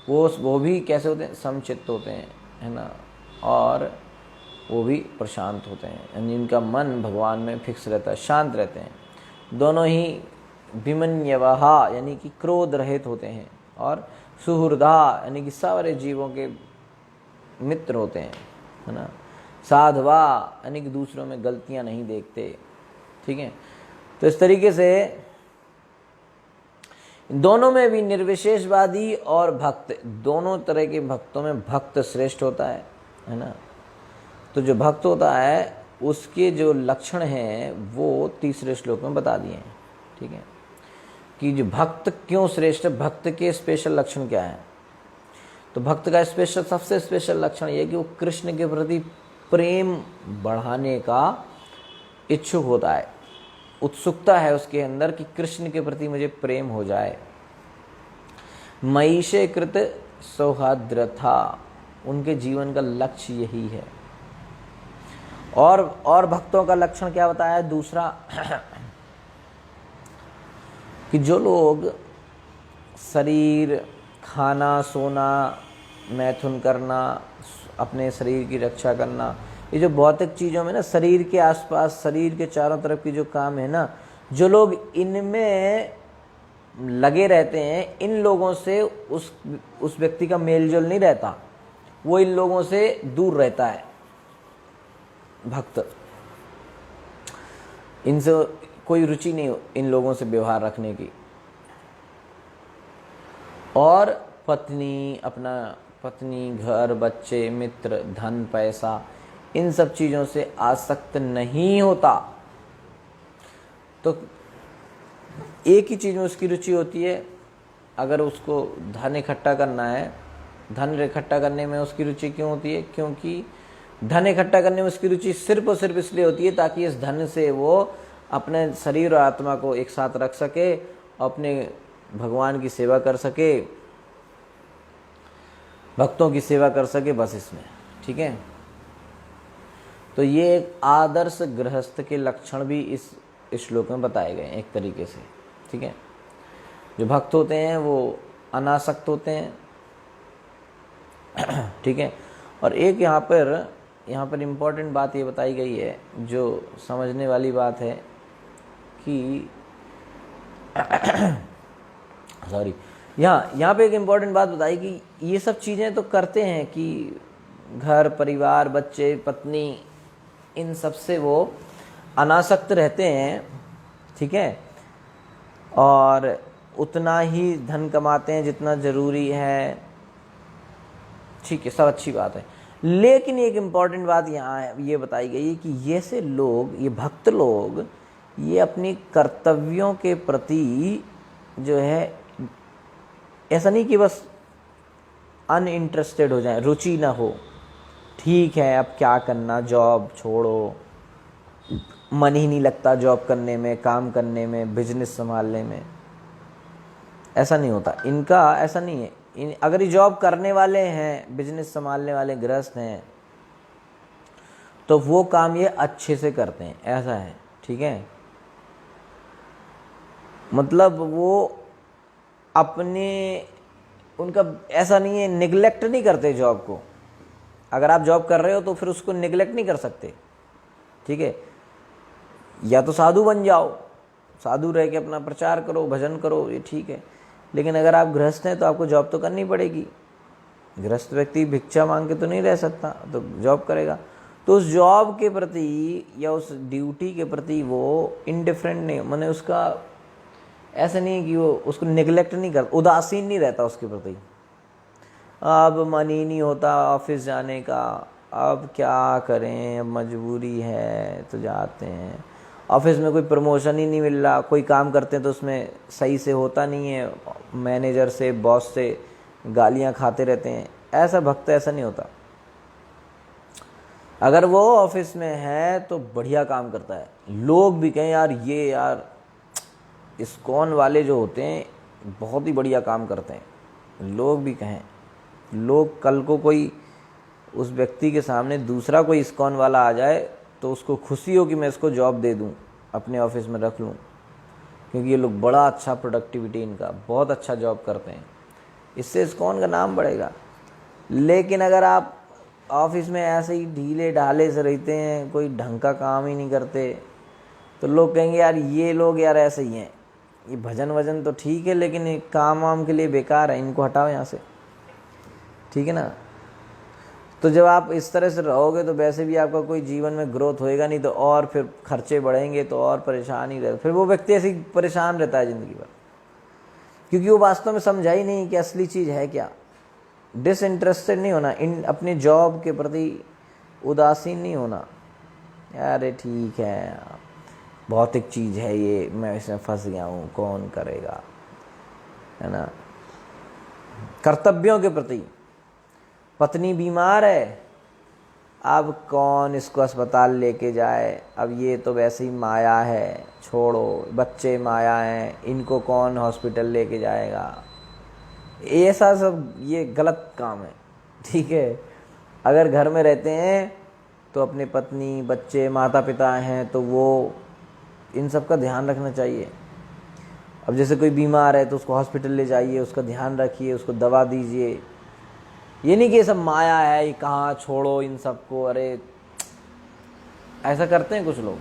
वो भी कैसे होते हैं, समचित्त होते हैं, है ना, और वो भी प्रशांत होते हैं, यानी इनका मन भगवान में फिक्स रहता है, शांत रहते हैं। दोनों ही विमन्यवः, यानी कि क्रोध रहित होते हैं, और सुहृदा, यानी कि सारे जीवों के मित्र होते हैं, है ना। साधवा, यानी कि दूसरों में गलतियां नहीं देखते, ठीक है। तो इस तरीके से दोनों में भी निर्विशेषवादी और भक्त, दोनों तरह के भक्तों में भक्त श्रेष्ठ होता है ना। तो जो भक्त होता है उसके जो लक्षण हैं वो तीसरे श्लोक में बता दिए हैं, ठीक है, कि जो भक्त क्यों श्रेष्ठ, भक्त के स्पेशल लक्षण क्या है। तो भक्त का सबसे स्पेशल लक्षण ये है कि वो कृष्ण के प्रति प्रेम बढ़ाने का इच्छुक होता है, उत्सुकता है उसके अंदर कि कृष्ण के प्रति मुझे प्रेम हो जाए। मयिषे कृत सौहार्द्रता, उनके जीवन का लक्ष्य यही है। और भक्तों का लक्षण क्या बताया दूसरा, कि जो लोग शरीर, खाना, सोना, मैथुन करना, अपने शरीर की रक्षा करना, ये जो भौतिक चीज़ों में ना, शरीर के आसपास, शरीर के चारों तरफ की जो काम है ना, जो लोग इनमें लगे रहते हैं, इन लोगों से उस व्यक्ति का मेलजोल नहीं रहता, वो इन लोगों से दूर रहता है। भक्त, इनसे कोई रुचि नहीं इन लोगों से व्यवहार रखने की। और पत्नी, घर, बच्चे, मित्र, धन, पैसा, इन सब चीज़ों से आसक्त नहीं होता, तो एक ही चीज़ में उसकी रुचि होती है। अगर उसको धन इकट्ठा करना है, धन इकट्ठा करने में उसकी रुचि क्यों होती है? क्योंकि धन इकट्ठा करने में उसकी रुचि सिर्फ और सिर्फ इसलिए होती है ताकि इस धन से वो अपने शरीर और आत्मा को एक साथ रख सके, अपने भगवान की सेवा कर सके, भक्तों की सेवा कर सके, बस इसमें। ठीक है, तो ये एक आदर्श गृहस्थ के लक्षण भी इस श्लोक में बताए गए एक तरीके से। ठीक है, जो भक्त होते हैं वो अनासक्त होते हैं। ठीक है, और एक यहाँ पर इम्पोर्टेंट बात ये बताई गई है जो समझने वाली बात है कि सॉरी, यहाँ पे एक इम्पोर्टेंट बात बताई कि ये सब चीज़ें तो करते हैं कि घर परिवार बच्चे पत्नी इन सब से वो अनासक्त रहते हैं। ठीक है, और उतना ही धन कमाते हैं जितना ज़रूरी है। ठीक है, सब अच्छी बात है, लेकिन एक इम्पॉर्टेंट बात यहाँ ये बताई गई है कि ये से लोग, ये भक्त लोग, ये अपनी कर्तव्यों के प्रति जो है, ऐसा नहीं कि बस अनइंटरेस्टेड हो जाए, रुचि ना हो। ठीक है, अब क्या करना, जॉब छोड़ो, मन ही नहीं लगता जॉब करने में, काम करने में, बिजनेस संभालने में, ऐसा नहीं होता इनका। ऐसा नहीं है, अगर ये जॉब करने वाले हैं, बिजनेस संभालने वाले गृहस्थ हैं, तो वो काम ये अच्छे से करते हैं, ऐसा है। ठीक है, मतलब वो अपने, उनका ऐसा नहीं है, निगलेक्ट नहीं करते जॉब को। अगर आप जॉब कर रहे हो तो फिर उसको निगलेक्ट नहीं कर सकते। ठीक है, या तो साधु बन जाओ, साधु रह के अपना प्रचार करो, भजन करो, ये ठीक है, लेकिन अगर आप गृहस्थ हैं तो आपको जॉब तो करनी पड़ेगी। गृहस्थ व्यक्ति भिक्षा मांग के तो नहीं रह सकता, तो जॉब करेगा। तो उस जॉब के प्रति या उस ड्यूटी के प्रति वो इनडिफरेंट नहीं, माने उसका ऐसा नहीं है कि वो उसको निगलेक्ट नहीं करता, उदासीन नहीं रहता उसके प्रति। अब मन ही नहीं होता ऑफिस जाने का, अब क्या करें, अब मजबूरी है तो जाते हैं। ऑफिस में कोई प्रमोशन ही नहीं मिल रहा, कोई काम करते हैं तो उसमें सही से होता नहीं है, मैनेजर से, बॉस से गालियां खाते रहते हैं। ऐसा भक्त ऐसा नहीं होता। अगर वो ऑफिस में है तो बढ़िया काम करता है, लोग भी कहें यार ये यार इस्कॉन वाले जो होते हैं बहुत ही बढ़िया काम करते हैं, लोग भी कहें, लोग कल को कोई उस व्यक्ति के सामने दूसरा कोई इस्कॉन वाला आ जाए तो उसको खुशी हो कि मैं इसको जॉब दे दूं, अपने ऑफिस में रख लूं, क्योंकि ये लोग बड़ा अच्छा प्रोडक्टिविटी इनका, बहुत अच्छा जॉब करते हैं, इससे इस्कॉन का नाम बढ़ेगा। लेकिन अगर आप ऑफिस में ऐसे ही ढीले ढाले से रहते हैं, कोई ढंग का काम ही नहीं करते, तो लोग कहेंगे यार ये लोग यार ऐसे ही हैं, ये भजन वजन तो ठीक है लेकिन ये काम वाम के लिए बेकार है, इनको हटाओ यहाँ से। ठीक है ना, तो जब आप इस तरह से रहोगे तो वैसे भी आपका कोई जीवन में ग्रोथ होएगा नहीं, तो और फिर खर्चे बढ़ेंगे तो और परेशान ही रहे, फिर वो व्यक्ति ऐसे ही परेशान रहता है ज़िंदगी भर, क्योंकि वो वास्तव में समझा ही नहीं कि असली चीज़ है क्या। डिसइंटरेस्टेड नहीं होना, इन अपने जॉब के प्रति उदासीन नहीं होना, अरे ठीक है भौतिक चीज़ है ये, मैं इसमें फंस गया हूँ, कौन करेगा, है ना। कर्तव्यों के प्रति, पत्नी बीमार है, अब कौन इसको अस्पताल लेके जाए, अब ये तो वैसे ही माया है, छोड़ो, बच्चे माया हैं, इनको कौन हॉस्पिटल लेके जाएगा, ऐसा सब ये गलत काम है। ठीक है, अगर घर में रहते हैं तो अपने पत्नी बच्चे माता पिता हैं तो वो इन सब का ध्यान रखना चाहिए। अब जैसे कोई बीमार है तो उसको हॉस्पिटल ले जाइए, उसका ध्यान रखिए, उसको दवा दीजिए। ये नहीं कि ये सब माया है, ये कहाँ, छोड़ो इन सबको, अरे ऐसा करते हैं कुछ लोग,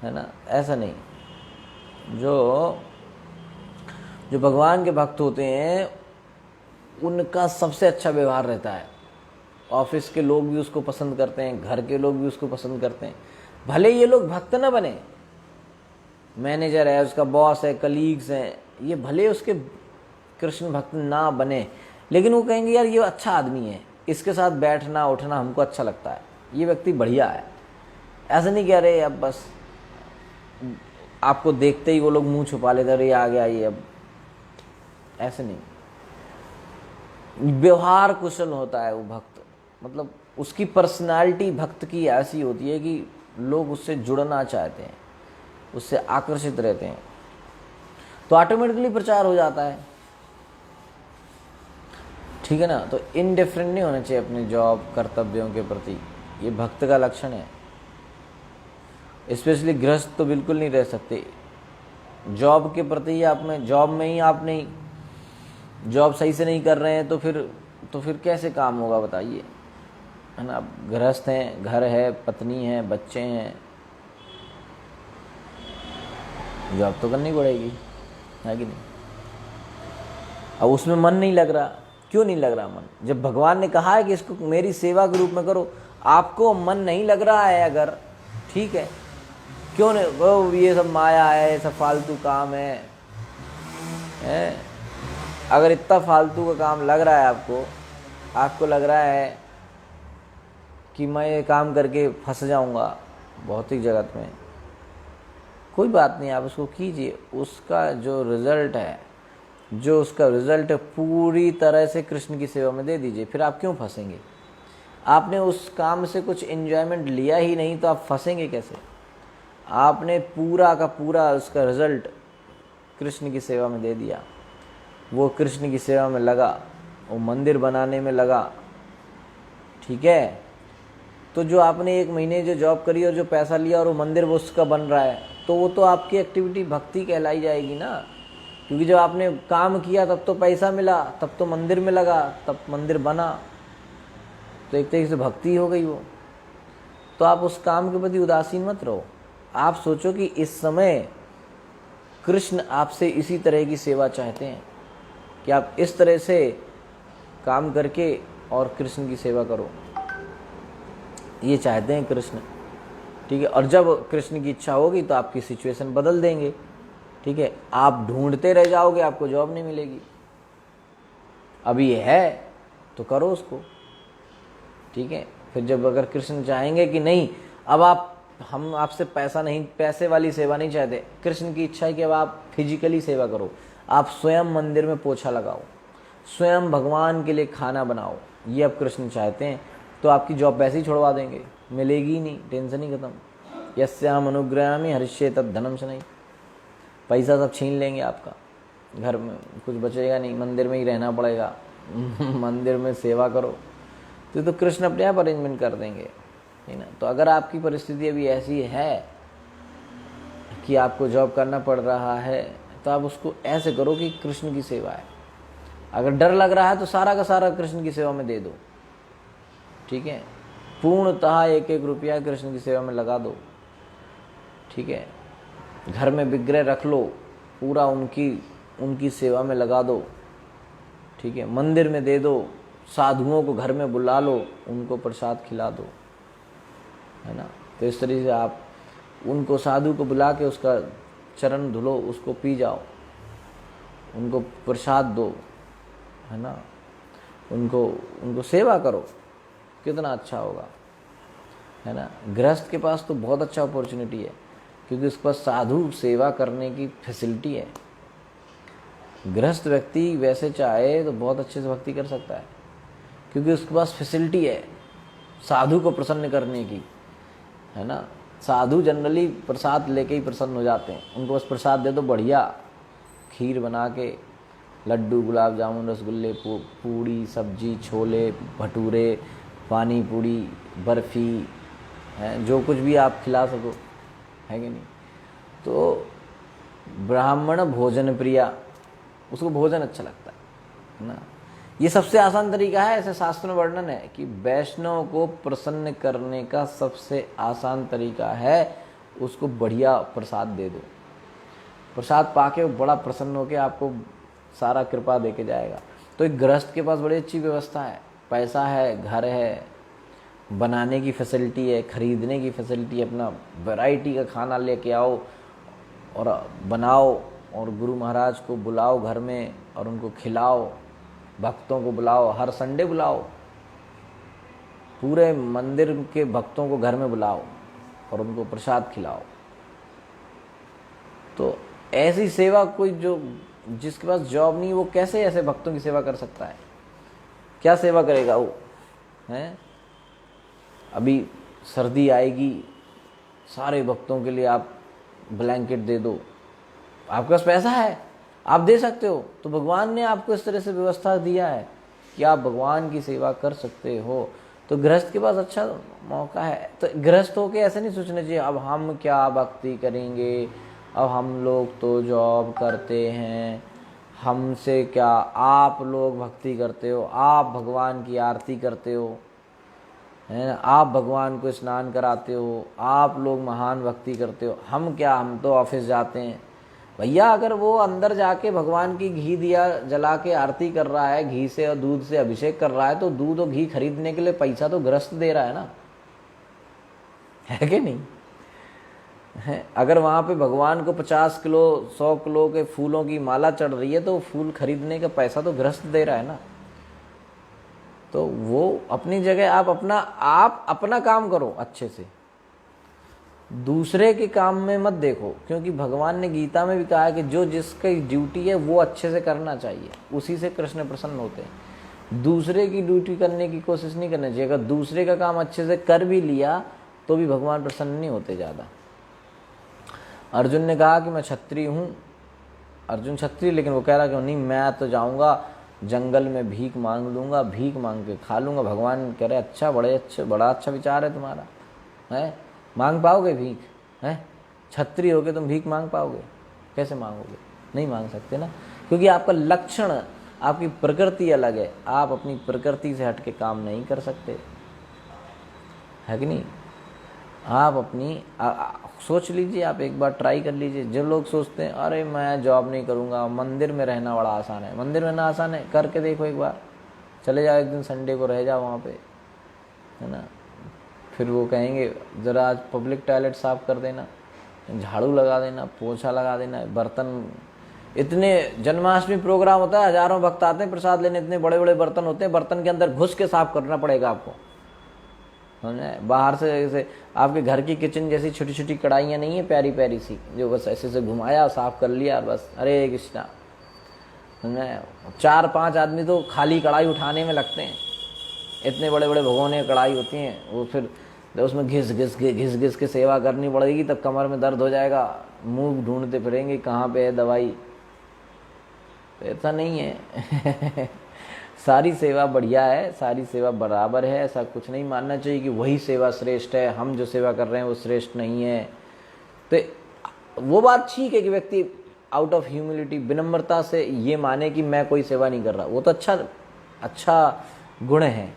है ना। ऐसा नहीं, जो भगवान के भक्त होते हैं उनका सबसे अच्छा व्यवहार रहता है। ऑफिस के लोग भी उसको पसंद करते हैं, घर के लोग भी उसको पसंद करते हैं, भले ये लोग भक्त ना बने, मैनेजर है, उसका बॉस है, कलीग्स हैं, ये भले उसके कृष्ण भक्त ना बने, लेकिन वो कहेंगे यार ये अच्छा आदमी है, इसके साथ बैठना उठना हमको अच्छा लगता है, ये व्यक्ति बढ़िया है। ऐसा नहीं कह रहे अब बस आपको देखते ही वो लोग मुंह छुपा लेते, अरे आ गया ये, अब ऐसे नहीं। व्यवहार कुशल होता है वो भक्त, मतलब उसकी पर्सनालिटी भक्त की ऐसी होती है कि लोग उससे जुड़ना चाहते हैं, उससे आकर्षित रहते हैं, तो ऑटोमेटिकली प्रचार हो जाता है। ठीक है ना। तो इनडिफरेंट नहीं होना चाहिए अपने जॉब कर्तव्यों के प्रति, ये भक्त का लक्षण है। स्पेशली गृहस्थ तो बिल्कुल नहीं रह सकते जॉब के प्रति। आप में जॉब में ही आप नहीं, जॉब सही से नहीं कर रहे हैं तो फिर कैसे काम होगा बताइए, है ना। आप गृहस्थ हैं, घर है, पत्नी है, बच्चे हैं, जॉब तो करनी पड़ेगी, है कि नहीं। अब उसमें मन नहीं लग रहा, क्यों नहीं लग रहा मन? जब भगवान ने कहा है कि इसको मेरी सेवा के रूप में करो, आपको मन नहीं लग रहा है अगर, ठीक है, क्यों नहीं, वो ये सब माया है, सब फालतू काम है? अगर इतना फालतू का काम लग रहा है आपको लग रहा है कि मैं ये काम करके फंस जाऊंगा भौतिक जगत में, कोई बात नहीं, आप उसको कीजिए। उसका जो रिजल्ट है पूरी तरह से कृष्ण की सेवा में दे दीजिए। फिर आप क्यों फंसेंगे? आपने उस काम से कुछ एंजॉयमेंट लिया ही नहीं तो आप फंसेंगे कैसे? आपने पूरा का पूरा उसका रिजल्ट कृष्ण की सेवा में दे दिया, वो कृष्ण की सेवा में लगा, वो मंदिर बनाने में लगा, ठीक है। तो जो आपने 1 महीने जो जॉब करी और जो पैसा लिया और वो मंदिर वो उसका बन रहा है, तो वो तो आपकी एक्टिविटी भक्ति कहलाई जाएगी ना। क्योंकि जब आपने काम किया तब तो पैसा मिला, तब तो मंदिर में लगा, तब मंदिर बना, तो एक तरीके से भक्ति हो गई वो। तो आप उस काम के प्रति उदासीन मत रहो। आप सोचो कि इस समय कृष्ण आपसे इसी तरह की सेवा चाहते हैं कि आप इस तरह से काम करके और कृष्ण की सेवा करो, ये चाहते हैं कृष्ण, ठीक है। और जब कृष्ण की इच्छा होगी तो आपकी सिचुएशन बदल देंगे, ठीक है। आप ढूंढते रह जाओगे, आपको जॉब नहीं मिलेगी। अभी है तो करो उसको, ठीक है। फिर जब अगर कृष्ण चाहेंगे कि नहीं, अब हम आपसे पैसे वाली सेवा नहीं चाहते, कृष्ण की इच्छा है कि अब आप फिजिकली सेवा करो, आप स्वयं मंदिर में पोछा लगाओ, स्वयं भगवान के लिए खाना बनाओ, ये अब कृष्ण चाहते हैं, तो आपकी जॉब वैसे ही छुड़वा देंगे, मिलेगी ही नहीं, टेंशन ही खत्म। यस्याम अनुग्रहामि हरिष्ये तद धनम शनैः, पैसा सब छीन लेंगे आपका, घर में कुछ बचेगा नहीं, मंदिर में ही रहना पड़ेगा। मंदिर में सेवा करो तो कृष्ण अपने आप अरेंजमेंट कर देंगे, है ना। तो अगर आपकी परिस्थिति अभी ऐसी है कि आपको जॉब करना पड़ रहा है, तो आप उसको ऐसे करो कि कृष्ण की सेवा है। अगर डर लग रहा है तो सारा का सारा कृष्ण की सेवा में दे दो, ठीक है। पूर्णतः 1-1 रुपया कृष्ण की सेवा में लगा दो, ठीक है। घर में विग्रह रख लो, पूरा उनकी सेवा में लगा दो, ठीक है। मंदिर में दे दो, साधुओं को घर में बुला लो, उनको प्रसाद खिला दो, है ना। तो इस तरीके से आप उनको साधु को बुला के उसका चरण धुलो, उसको पी जाओ, उनको प्रसाद दो, है ना, उनको सेवा करो, कितना अच्छा होगा, है ना। गृहस्थ के पास तो बहुत अच्छा अपॉर्चुनिटी है, क्योंकि उसके पास साधु सेवा करने की फैसिलिटी है। गृहस्थ व्यक्ति वैसे चाहे तो बहुत अच्छे से भक्ति कर सकता है, क्योंकि उसके पास फैसिलिटी है साधु को प्रसन्न करने की, है ना। साधु जनरली प्रसाद लेके ही प्रसन्न हो जाते हैं, उनको बस प्रसाद दे दो, बढ़िया खीर बना के, लड्डू, गुलाब जामुन, रसगुल्ले, पूड़ी, सब्जी, छोले भटूरे, पानी पूरी, बर्फ़ी, है, जो कुछ भी आप खिला सको, है कि नहीं। तो ब्राह्मण भोजन प्रिया, उसको भोजन अच्छा लगता है ना। ये सबसे आसान तरीका है, ऐसे शास्त्र में वर्णन है कि वैष्णव को प्रसन्न करने का सबसे आसान तरीका है उसको बढ़िया प्रसाद दे दो। प्रसाद पाके वो बड़ा प्रसन्न होकर आपको सारा कृपा दे के जाएगा। तो एक गृहस्थ के पास बड़ी अच्छी व्यवस्था है, पैसा है, घर है, बनाने की फैसिलिटी है, खरीदने की फैसिलिटी है, अपना वैरायटी का खाना लेके आओ और बनाओ, और गुरु महाराज को बुलाओ घर में और उनको खिलाओ, भक्तों को बुलाओ, हर संडे बुलाओ, पूरे मंदिर के भक्तों को घर में बुलाओ और उनको प्रसाद खिलाओ, तो ऐसी सेवा कोई जो जिसके पास जॉब नहीं, वो कैसे ऐसे भक्तों की सेवा कर सकता है? क्या सेवा करेगा वो? हैं? अभी सर्दी आएगी, सारे भक्तों के लिए आप ब्लैंकेट दे दो, आपके पास पैसा है, आप दे सकते हो, तो भगवान ने आपको इस तरह से व्यवस्था दिया है कि आप भगवान की सेवा कर सकते हो। तो गृहस्थ के पास अच्छा मौका है। तो गृहस्थ होके ऐसे नहीं सोचना चाहिए अब हम क्या भक्ति करेंगे, अब हम लोग तो जॉब करते हैं, हमसे क्या, आप लोग भक्ति करते हो, आप भगवान की आरती करते हो, है ना, आप भगवान को स्नान कराते हो, आप लोग महान भक्ति करते हो, हम क्या, हम तो ऑफिस जाते हैं। भैया अगर वो अंदर जाके भगवान की घी दिया जला के आरती कर रहा है, घी से और दूध से अभिषेक कर रहा है, तो दूध और घी खरीदने के लिए पैसा तो गृहस्थ दे रहा है ना, है कि नहीं? है, अगर वहां पे भगवान को 50 किलो 100 किलो के फूलों की माला चढ़ रही है, तो फूल खरीदने का पैसा तो गृहस्थ दे रहा है ना। तो वो अपनी जगह आप अपना काम करो अच्छे से, दूसरे के काम में मत देखो, क्योंकि भगवान ने गीता में भी कहा है कि जो जिसकी ड्यूटी है वो अच्छे से करना चाहिए, उसी से कृष्ण प्रसन्न होते हैं। दूसरे की ड्यूटी करने की कोशिश नहीं करनी चाहिए। अगर दूसरे का काम अच्छे से कर भी लिया तो भी भगवान प्रसन्न नहीं होते ज़्यादा। अर्जुन ने कहा कि मैं क्षत्रिय हूँ, अर्जुन क्षत्रिय, लेकिन वो कह रहा कि नहीं, मैं तो जाऊँगा जंगल में भीख मांग लूँगा, भीख मांग के खा लूँगा। भगवान कह रहे अच्छा, बड़ा अच्छा विचार है तुम्हारा, है, मांग पाओगे भीख? है, क्षत्रिय होके तुम भीख मांग पाओगे? कैसे मांगोगे? नहीं मांग सकते ना, क्योंकि आपका लक्षण, आपकी प्रकृति अलग है, आप अपनी प्रकृति से हट के काम नहीं कर सकते, है कि नहीं? आप अपनी सोच लीजिए, आप एक बार ट्राई कर लीजिए। जो लोग सोचते हैं अरे मैं जॉब नहीं करूँगा, मंदिर में रहना बड़ा आसान है, मंदिर में रहना आसान है, करके देखो एक बार, चले जाओ एक दिन संडे को, रह जाओ वहाँ पे, है ना। फिर वो कहेंगे ज़रा आज पब्लिक टॉयलेट साफ कर देना, झाड़ू लगा देना, पोछा लगा देना, बर्तन, इतने जन्माष्टमी प्रोग्राम होता है, हजारों भक्त आते हैं प्रसाद लेने, इतने बड़े बड़े बर्तन होते हैं, बर्तन के अंदर घुस के साफ करना पड़ेगा आपको, है। बाहर से जैसे आपके घर की किचन जैसी छोटी छोटी कढ़ाइयाँ नहीं है, प्यारी प्यारी सी, जो बस ऐसे से घुमाया, साफ कर लिया, बस हरे कृष्णा, है। 4-5 आदमी तो खाली कढ़ाई उठाने में लगते हैं, इतने बड़े बड़े भगोने कढ़ाई होती हैं, वो फिर उसमें घिस घिस के सेवा करनी पड़ेगी, तब कमर में दर्द हो जाएगा, मुंह ढूंढते फिरेंगे कहाँ पे है दवाई। तो ऐसा नहीं है सारी सेवा बढ़िया है, सारी सेवा बराबर है, ऐसा कुछ नहीं मानना चाहिए कि वही सेवा श्रेष्ठ है, हम जो सेवा कर रहे हैं वो श्रेष्ठ नहीं है। तो वो बात ठीक है कि व्यक्ति आउट ऑफ ह्यूमिलिटी, विनम्रता से ये माने कि मैं कोई सेवा नहीं कर रहा, वो तो अच्छा गुण है,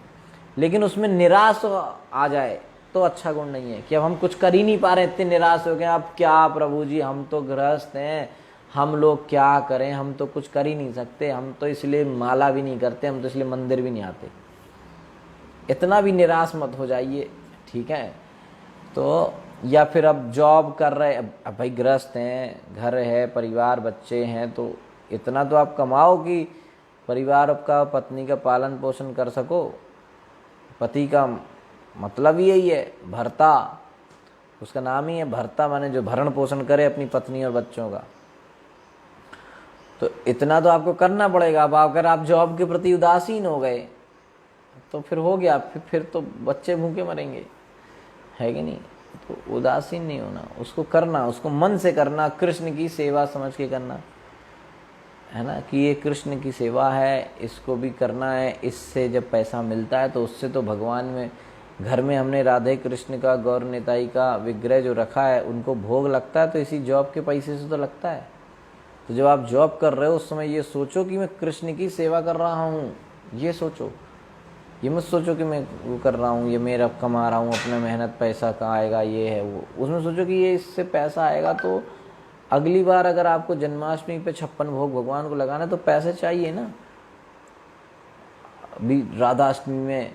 लेकिन उसमें निराश आ जाए तो अच्छा गुण नहीं है कि अब हम कुछ कर ही नहीं पा रहे, इतने निराश हो गए, अब क्या प्रभु जी, हम तो गृहस्थ हैं, हम लोग क्या करें, हम तो कुछ कर ही नहीं सकते, हम तो इसलिए माला भी नहीं करते, हम तो इसलिए मंदिर भी नहीं आते, इतना भी निराश मत हो जाइए, ठीक है। तो या फिर अब जॉब कर रहे, अब भाई गृहस्थ हैं, घर है, परिवार, बच्चे हैं, तो इतना तो आप कमाओ कि परिवार का, पत्नी का पालन पोषण कर सको। पति का मतलब यही है, भर्ता, उसका नाम ही है भर्ता, माने जो भरण पोषण करे अपनी पत्नी और बच्चों का। तो इतना तो आपको करना पड़ेगा। अब अगर आप जॉब के प्रति उदासीन हो गए तो फिर हो गया, फिर तो बच्चे भूखे मरेंगे, है कि नहीं। तो उदासीन नहीं होना, उसको करना, उसको मन से करना, कृष्ण की सेवा समझ के करना, है ना, कि ये कृष्ण की सेवा है, इसको भी करना है। इससे जब पैसा मिलता है तो उससे तो भगवान में, घर में हमने राधे कृष्ण का, गौर निताई का विग्रह जो रखा है, उनको भोग लगता है, तो इसी जॉब के पैसे से तो लगता है। तो जब आप जॉब कर रहे हो उस समय ये सोचो कि मैं कृष्ण की सेवा कर रहा हूँ, ये सोचो, ये मत सोचो कि मैं वो कर रहा हूँ, ये मेरा कमा रहा हूँ, अपना मेहनत पैसा कहाँ आएगा, ये है वो। उसमें सोचो कि ये इससे पैसा आएगा, तो अगली बार अगर आपको जन्माष्टमी पे 56 भोग भगवान को लगाना है तो पैसे चाहिए ना। अभी राधाष्टमी में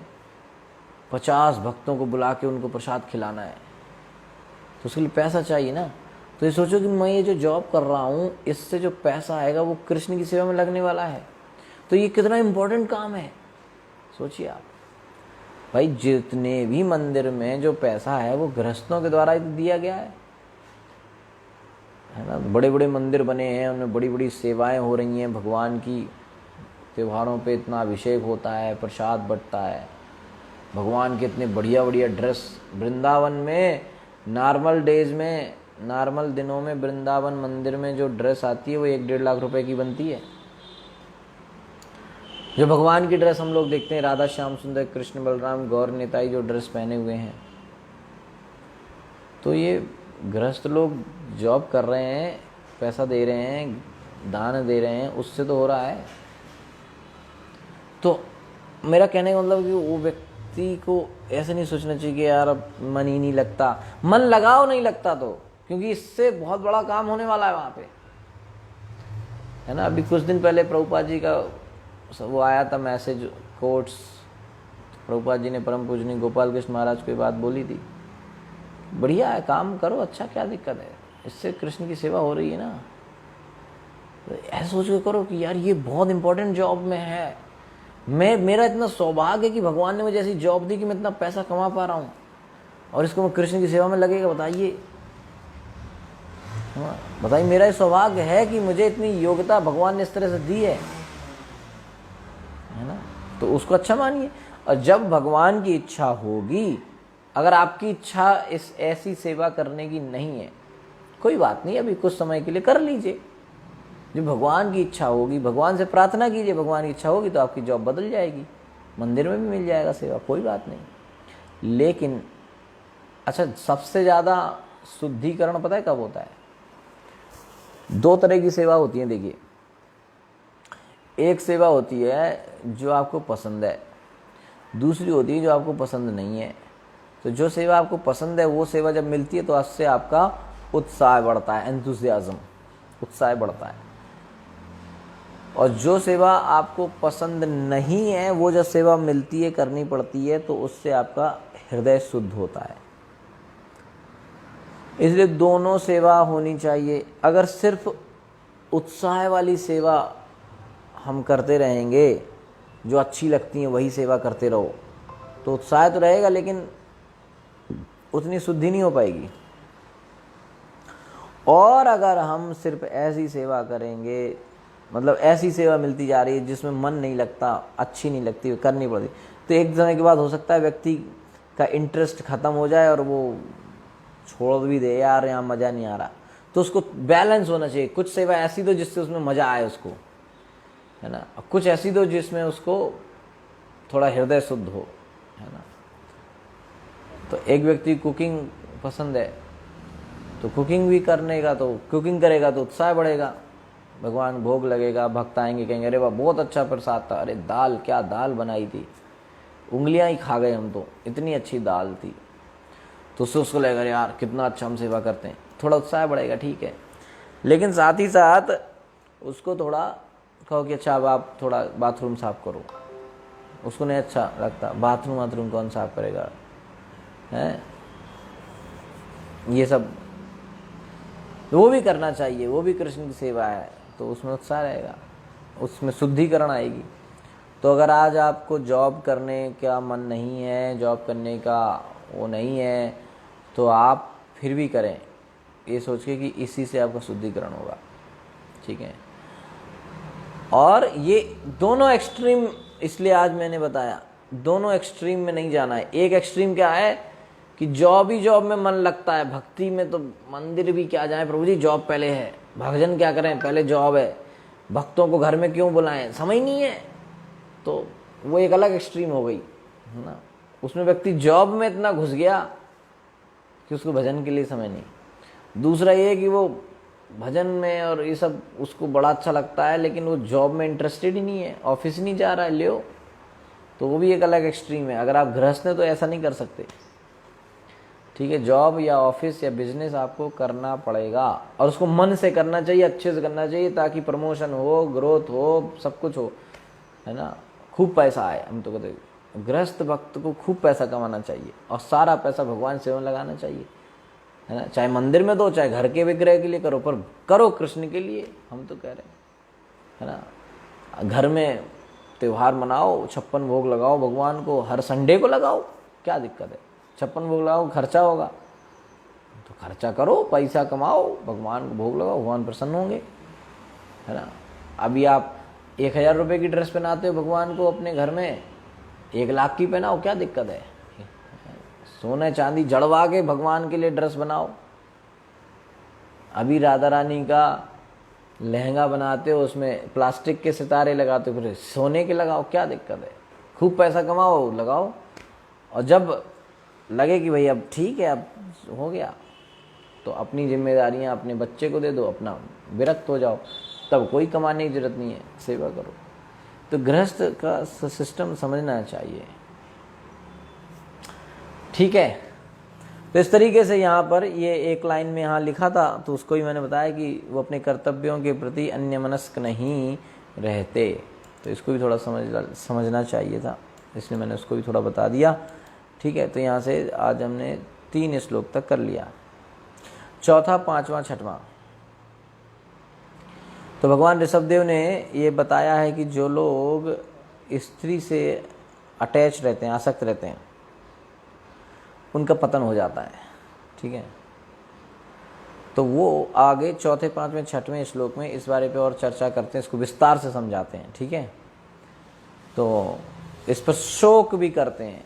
50 भक्तों को बुला के उनको प्रसाद खिलाना है, तो उसके लिए पैसा चाहिए ना। तो ये सोचो कि मैं ये जो जॉब कर रहा हूँ, इससे जो पैसा आएगा वो कृष्ण की सेवा में लगने वाला है, तो ये कितना इम्पोर्टेंट काम है, सोचिए आप। भाई जितने भी मंदिर में जो पैसा है वो गृहस्थों के द्वारा ही दिया गया है ना। बड़े बड़े मंदिर बने हैं, उनमें बड़ी बड़ी सेवाएं हो रही हैं भगवान की, त्योहारों पे इतना अभिषेक होता है, प्रसाद बंटता है, भगवान के इतने बढ़िया बढ़िया ड्रेस। वृंदावन में नॉर्मल डेज में, नॉर्मल दिनों में वृंदावन मंदिर में जो ड्रेस आती है वो 1-1.5 लाख रुपए की बनती है। जो भगवान की ड्रेस हम लोग देखते हैं, राधा श्याम सुंदर, कृष्ण बलराम, गौर निताई जो ड्रेस पहने हुए हैं, तो ये गृहस्थ लोग जॉब कर रहे हैं, पैसा दे रहे हैं, दान दे रहे हैं, उससे तो हो रहा है। तो मेरा कहने का मतलब कि वो व्यक्ति को ऐसे नहीं सोचना चाहिए कि यार अब मन ही नहीं लगता। मन लगाओ नहीं लगता तो, क्योंकि इससे बहुत बड़ा काम होने वाला है वहां पे, है ना। अभी कुछ दिन पहले प्रभुपाद जी का वो आया था मैसेज, कोट्स। प्रभुपाद जी ने परम पूजनीय गोपाल कृष्ण महाराज को ये बात बोली थी, बढ़िया है, काम करो, अच्छा, क्या दिक्कत है, इससे कृष्ण की सेवा हो रही है ना। तो ऐसा सोच के करो कि यार ये बहुत इंपॉर्टेंट जॉब में है, मेरा इतना सौभाग्य है कि भगवान ने मुझे ऐसी जॉब दी कि मैं इतना पैसा कमा पा रहा हूँ, और इसको मैं कृष्ण की सेवा में लगेगा। बताइए, बताइए, मेरा ये सौभाग्य है कि मुझे इतनी योग्यता भगवान ने इस तरह से दी है ना। तो उसको अच्छा मानिए। और जब भगवान की इच्छा होगी, अगर आपकी इच्छा इस ऐसी सेवा करने की नहीं है, कोई बात नहीं, अभी कुछ समय के लिए कर लीजिए। जब भगवान की इच्छा होगी, भगवान से प्रार्थना कीजिए, भगवान की इच्छा होगी तो आपकी जॉब बदल जाएगी, मंदिर में भी मिल जाएगा सेवा, कोई बात नहीं। लेकिन अच्छा, सबसे ज़्यादा शुद्धिकरण पता है कब होता है? 2 तरह की सेवा होती है। देखिए, एक सेवा होती है जो आपको पसंद है, दूसरी होती है जो आपको पसंद नहीं है। तो जो सेवा आपको पसंद है वो सेवा जब मिलती है तो उससे आपका उत्साह बढ़ता है, एंथुसियाज्म, उत्साह बढ़ता है। और जो सेवा आपको पसंद नहीं है वो जब सेवा मिलती है, करनी पड़ती है, तो उससे आपका हृदय शुद्ध होता है। इसलिए दोनों सेवा होनी चाहिए। अगर सिर्फ उत्साह वाली सेवा हम करते रहेंगे, जो अच्छी लगती है वही सेवा करते रहो, तो उत्साह तो रहेगा लेकिन उतनी शुद्धि नहीं हो पाएगी। और अगर हम सिर्फ ऐसी सेवा करेंगे, मतलब ऐसी सेवा मिलती जा रही है जिसमें मन नहीं लगता, अच्छी नहीं लगती, करनी पड़ती, तो एक समय के बाद हो सकता है व्यक्ति का इंटरेस्ट खत्म हो जाए और वो छोड़ भी दे, यार यहाँ मज़ा नहीं आ रहा। तो उसको बैलेंस होना चाहिए। कुछ सेवा ऐसी दो जिससे उसमें मज़ा आए उसको, है ना, कुछ ऐसी दो जिसमें उसको थोड़ा हृदय शुद्ध हो, है ना। तो एक व्यक्ति कुकिंग पसंद है तो कुकिंग भी करने का, तो कुकिंग करेगा तो उत्साह बढ़ेगा, भगवान भोग लगेगा, भक्त आएंगे, कहेंगे अरे वाह बहुत अच्छा प्रसाद था, अरे दाल, क्या दाल बनाई थी, उंगलियां ही खा गए हम तो, इतनी अच्छी दाल थी। तो उसको लगेगा यार कितना अच्छा हम सेवा करते हैं, थोड़ा उत्साह बढ़ेगा, ठीक है। लेकिन साथ ही साथ उसको थोड़ा कहो कि अच्छा अब आप थोड़ा बाथरूम साफ करो, उसको नहीं अच्छा लगता, बाथरूम कौन साफ करेगा, है ये सब। वो भी करना चाहिए, वो भी कृष्ण की सेवा है, तो उसमें उत्साह रहेगा, उसमें शुद्धिकरण आएगी। तो अगर आज आपको जॉब करने का मन नहीं है, जॉब करने का वो नहीं है, तो आप फिर भी करें, ये सोच के कि इसी से आपका शुद्धिकरण होगा, ठीक है। और ये दोनों एक्सट्रीम, इसलिए आज मैंने बताया दोनों एक्सट्रीम में नहीं जाना है। एक एक्सट्रीम क्या है कि जॉब ही जॉब में मन लगता है, भक्ति में तो मंदिर भी क्या जाए, प्रभु जी जॉब पहले है, भजन क्या करें, पहले जॉब है, भक्तों को घर में क्यों बुलाएं, समझ नहीं है। तो वो एक अलग एक्सट्रीम हो गई, है ना। उसमें व्यक्ति जॉब में इतना घुस गया कि उसको भजन के लिए समय नहीं। दूसरा ये कि वो भजन में और ये सब उसको बड़ा अच्छा लगता है, लेकिन वो जॉब में इंटरेस्टेड ही नहीं है, ऑफिस नहीं जा रहा है, लियो, तो वो भी एक अलग एक्सट्रीम है। अगर आप गृहस्थ हैं तो ऐसा नहीं कर सकते, ठीक है। जॉब या ऑफिस या बिजनेस आपको करना पड़ेगा, और उसको मन से करना चाहिए, अच्छे से करना चाहिए, ताकि प्रमोशन हो, ग्रोथ हो, सब कुछ हो, है ना, खूब पैसा आए। हम तो कहते गृहस्थ भक्त को खूब पैसा कमाना चाहिए और सारा पैसा भगवान सेवा में लगाना चाहिए, है ना। चाहे मंदिर में दो, चाहे घर के विग्रह के लिए करो, पर करो कृष्ण के लिए, हम तो कह रहे हैं, है ना। घर में त्योहार मनाओ, 56 भोग लगाओ भगवान को, हर संडे को लगाओ, क्या दिक्कत है, 56 भोग लगाओ, खर्चा होगा, तो खर्चा करो, पैसा कमाओ, भगवान को भोग लगाओ, भगवान प्रसन्न होंगे, है ना। अभी आप 1000 रुपये की ड्रेस पहनाते हो भगवान को अपने घर में, 1 लाख की पहनाओ, क्या दिक्कत है। सोने चांदी जड़वा के भगवान के लिए ड्रेस बनाओ। अभी राधा रानी का लहंगा बनाते हो, उसमें प्लास्टिक के सितारे लगाते हो, फिर सोने के लगाओ, क्या दिक्कत है। खूब पैसा कमाओ, लगाओ, और जब लगे कि भाई अब ठीक है, अब हो गया, तो अपनी जिम्मेदारियां अपने बच्चे को दे दो, अपना विरक्त हो जाओ, तब कोई कमाने की जरूरत नहीं है, सेवा करो। तो गृहस्थ का सिस्टम समझना चाहिए, ठीक है। तो इस तरीके से यहाँ पर ये एक लाइन में यहाँ लिखा था, तो उसको ही मैंने बताया कि वो अपने कर्तव्यों के प्रति अन्यमनस्क नहीं रहते। तो इसको भी थोड़ा समझना चाहिए था, इसलिए मैंने उसको भी थोड़ा बता दिया, ठीक है। तो यहाँ से आज हमने 3 श्लोक तक कर लिया। चौथा, 5वां, 6वां। तो भगवान ऋषभदेव ने ये बताया है कि जो लोग स्त्री से अटैच रहते हैं, आसक्त रहते हैं, उनका पतन हो जाता है, ठीक है। तो वो आगे चौथे, 5वें, 6वें श्लोक में इस बारे पे और चर्चा करते हैं, इसको विस्तार से समझाते हैं, ठीक है। तो इस पर शोक भी करते हैं।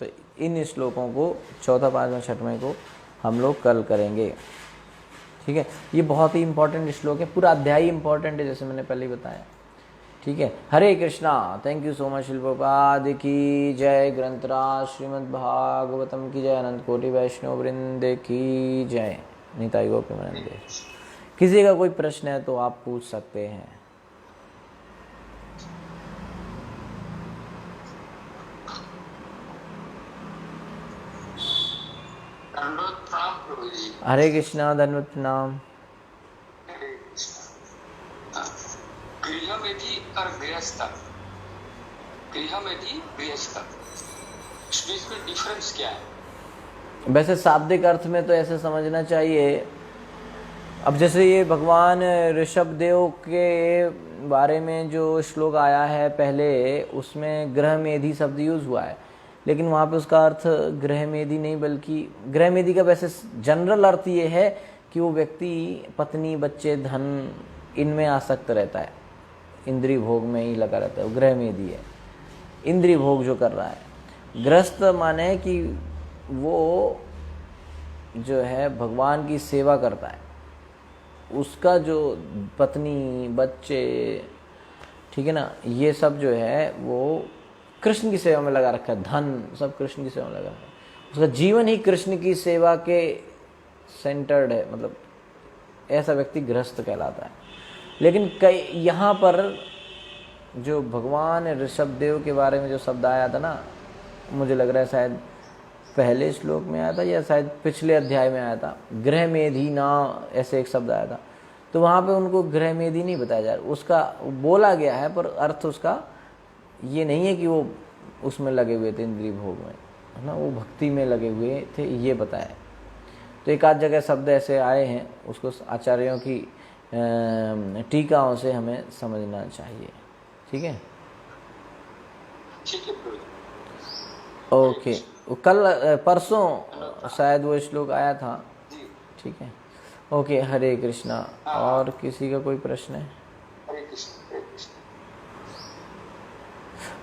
तो इन श्लोकों को चौथा, 5वां, 6वां को हम लोग कल करेंगे, ठीक है। ये बहुत ही इंपॉर्टेंट श्लोक है, पूरा अध्याय इंपॉर्टेंट है, जैसे मैंने पहले ही बताया, ठीक है। Hare Krishna. Thank you so much. शिल प्रभुपाद की जय, ग्रंथराज श्रीमद् भागवतम की जय, अनंत कोटि वैष्णव वृंद की जय, निताई गौ प्रेमानंदे। किसी का कोई प्रश्न है तो आप पूछ सकते हैं। हरे कृष्णा, धन्यवाद, प्रणाम। गृहमेधी और गृहस्थ, गृहमेधी गृहस्थ, इसमें डिफरेंस क्या है? वैसे शाब्दिक अर्थ में तो ऐसे समझना चाहिए। अब जैसे ये भगवान ऋषभदेव के बारे में जो श्लोक आया है पहले, उसमें गृहमेधी शब्द यूज हुआ है, लेकिन वहाँ पे उसका अर्थ गृहमेधी नहीं, बल्कि गृहमेधी का वैसे जनरल अर्थ ये है कि वो व्यक्ति पत्नी, बच्चे, धन, इनमें आसक्त रहता है, इंद्रिय भोग में ही लगा रहता है, वो गृहमेधी है, इंद्रिय भोग जो कर रहा है। गृहस्थ माने कि वो जो है भगवान की सेवा करता है, उसका जो पत्नी, बच्चे, ठीक है ना, ये सब जो है वो कृष्ण की सेवा में लगा रखा है, धन सब कृष्ण की सेवा में लगा रखा है, उसका जीवन ही कृष्ण की सेवा के सेंटर्ड है, मतलब ऐसा व्यक्ति गृहस्थ कहलाता है। लेकिन कई यहाँ पर जो भगवान ऋषभदेव के बारे में जो शब्द आया था ना, मुझे लग रहा है शायद पहले श्लोक में आया था या शायद पिछले अध्याय में आया था, गृहमेधी ना, ऐसे एक शब्द आया था। तो वहाँ पे उनको गृहमेधी नहीं बताया जा रहा, उसका बोला गया है, पर अर्थ उसका ये नहीं है कि वो उसमें लगे हुए थे इंद्रिय भोग में, है ना, वो भक्ति में लगे हुए थे, ये बताया। तो एक आध जगह शब्द ऐसे आए हैं, उसको आचार्यों की टीकाओं से हमें समझना चाहिए, ठीक है। ओके, कल परसों शायद वो श्लोक आया था, ठीक है। ओके, हरे कृष्णा। और किसी का कोई प्रश्न है?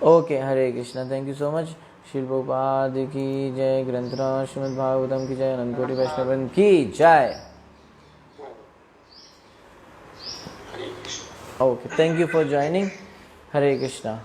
Okay, Hare Krishna, thank you so much. शिल प्रभुपाद की जय, ग्रंथराज श्रीमद् भागवतम की जय, अनंत कोटि वैष्णव की जय। Okay, thank you for joining. Hare Krishna.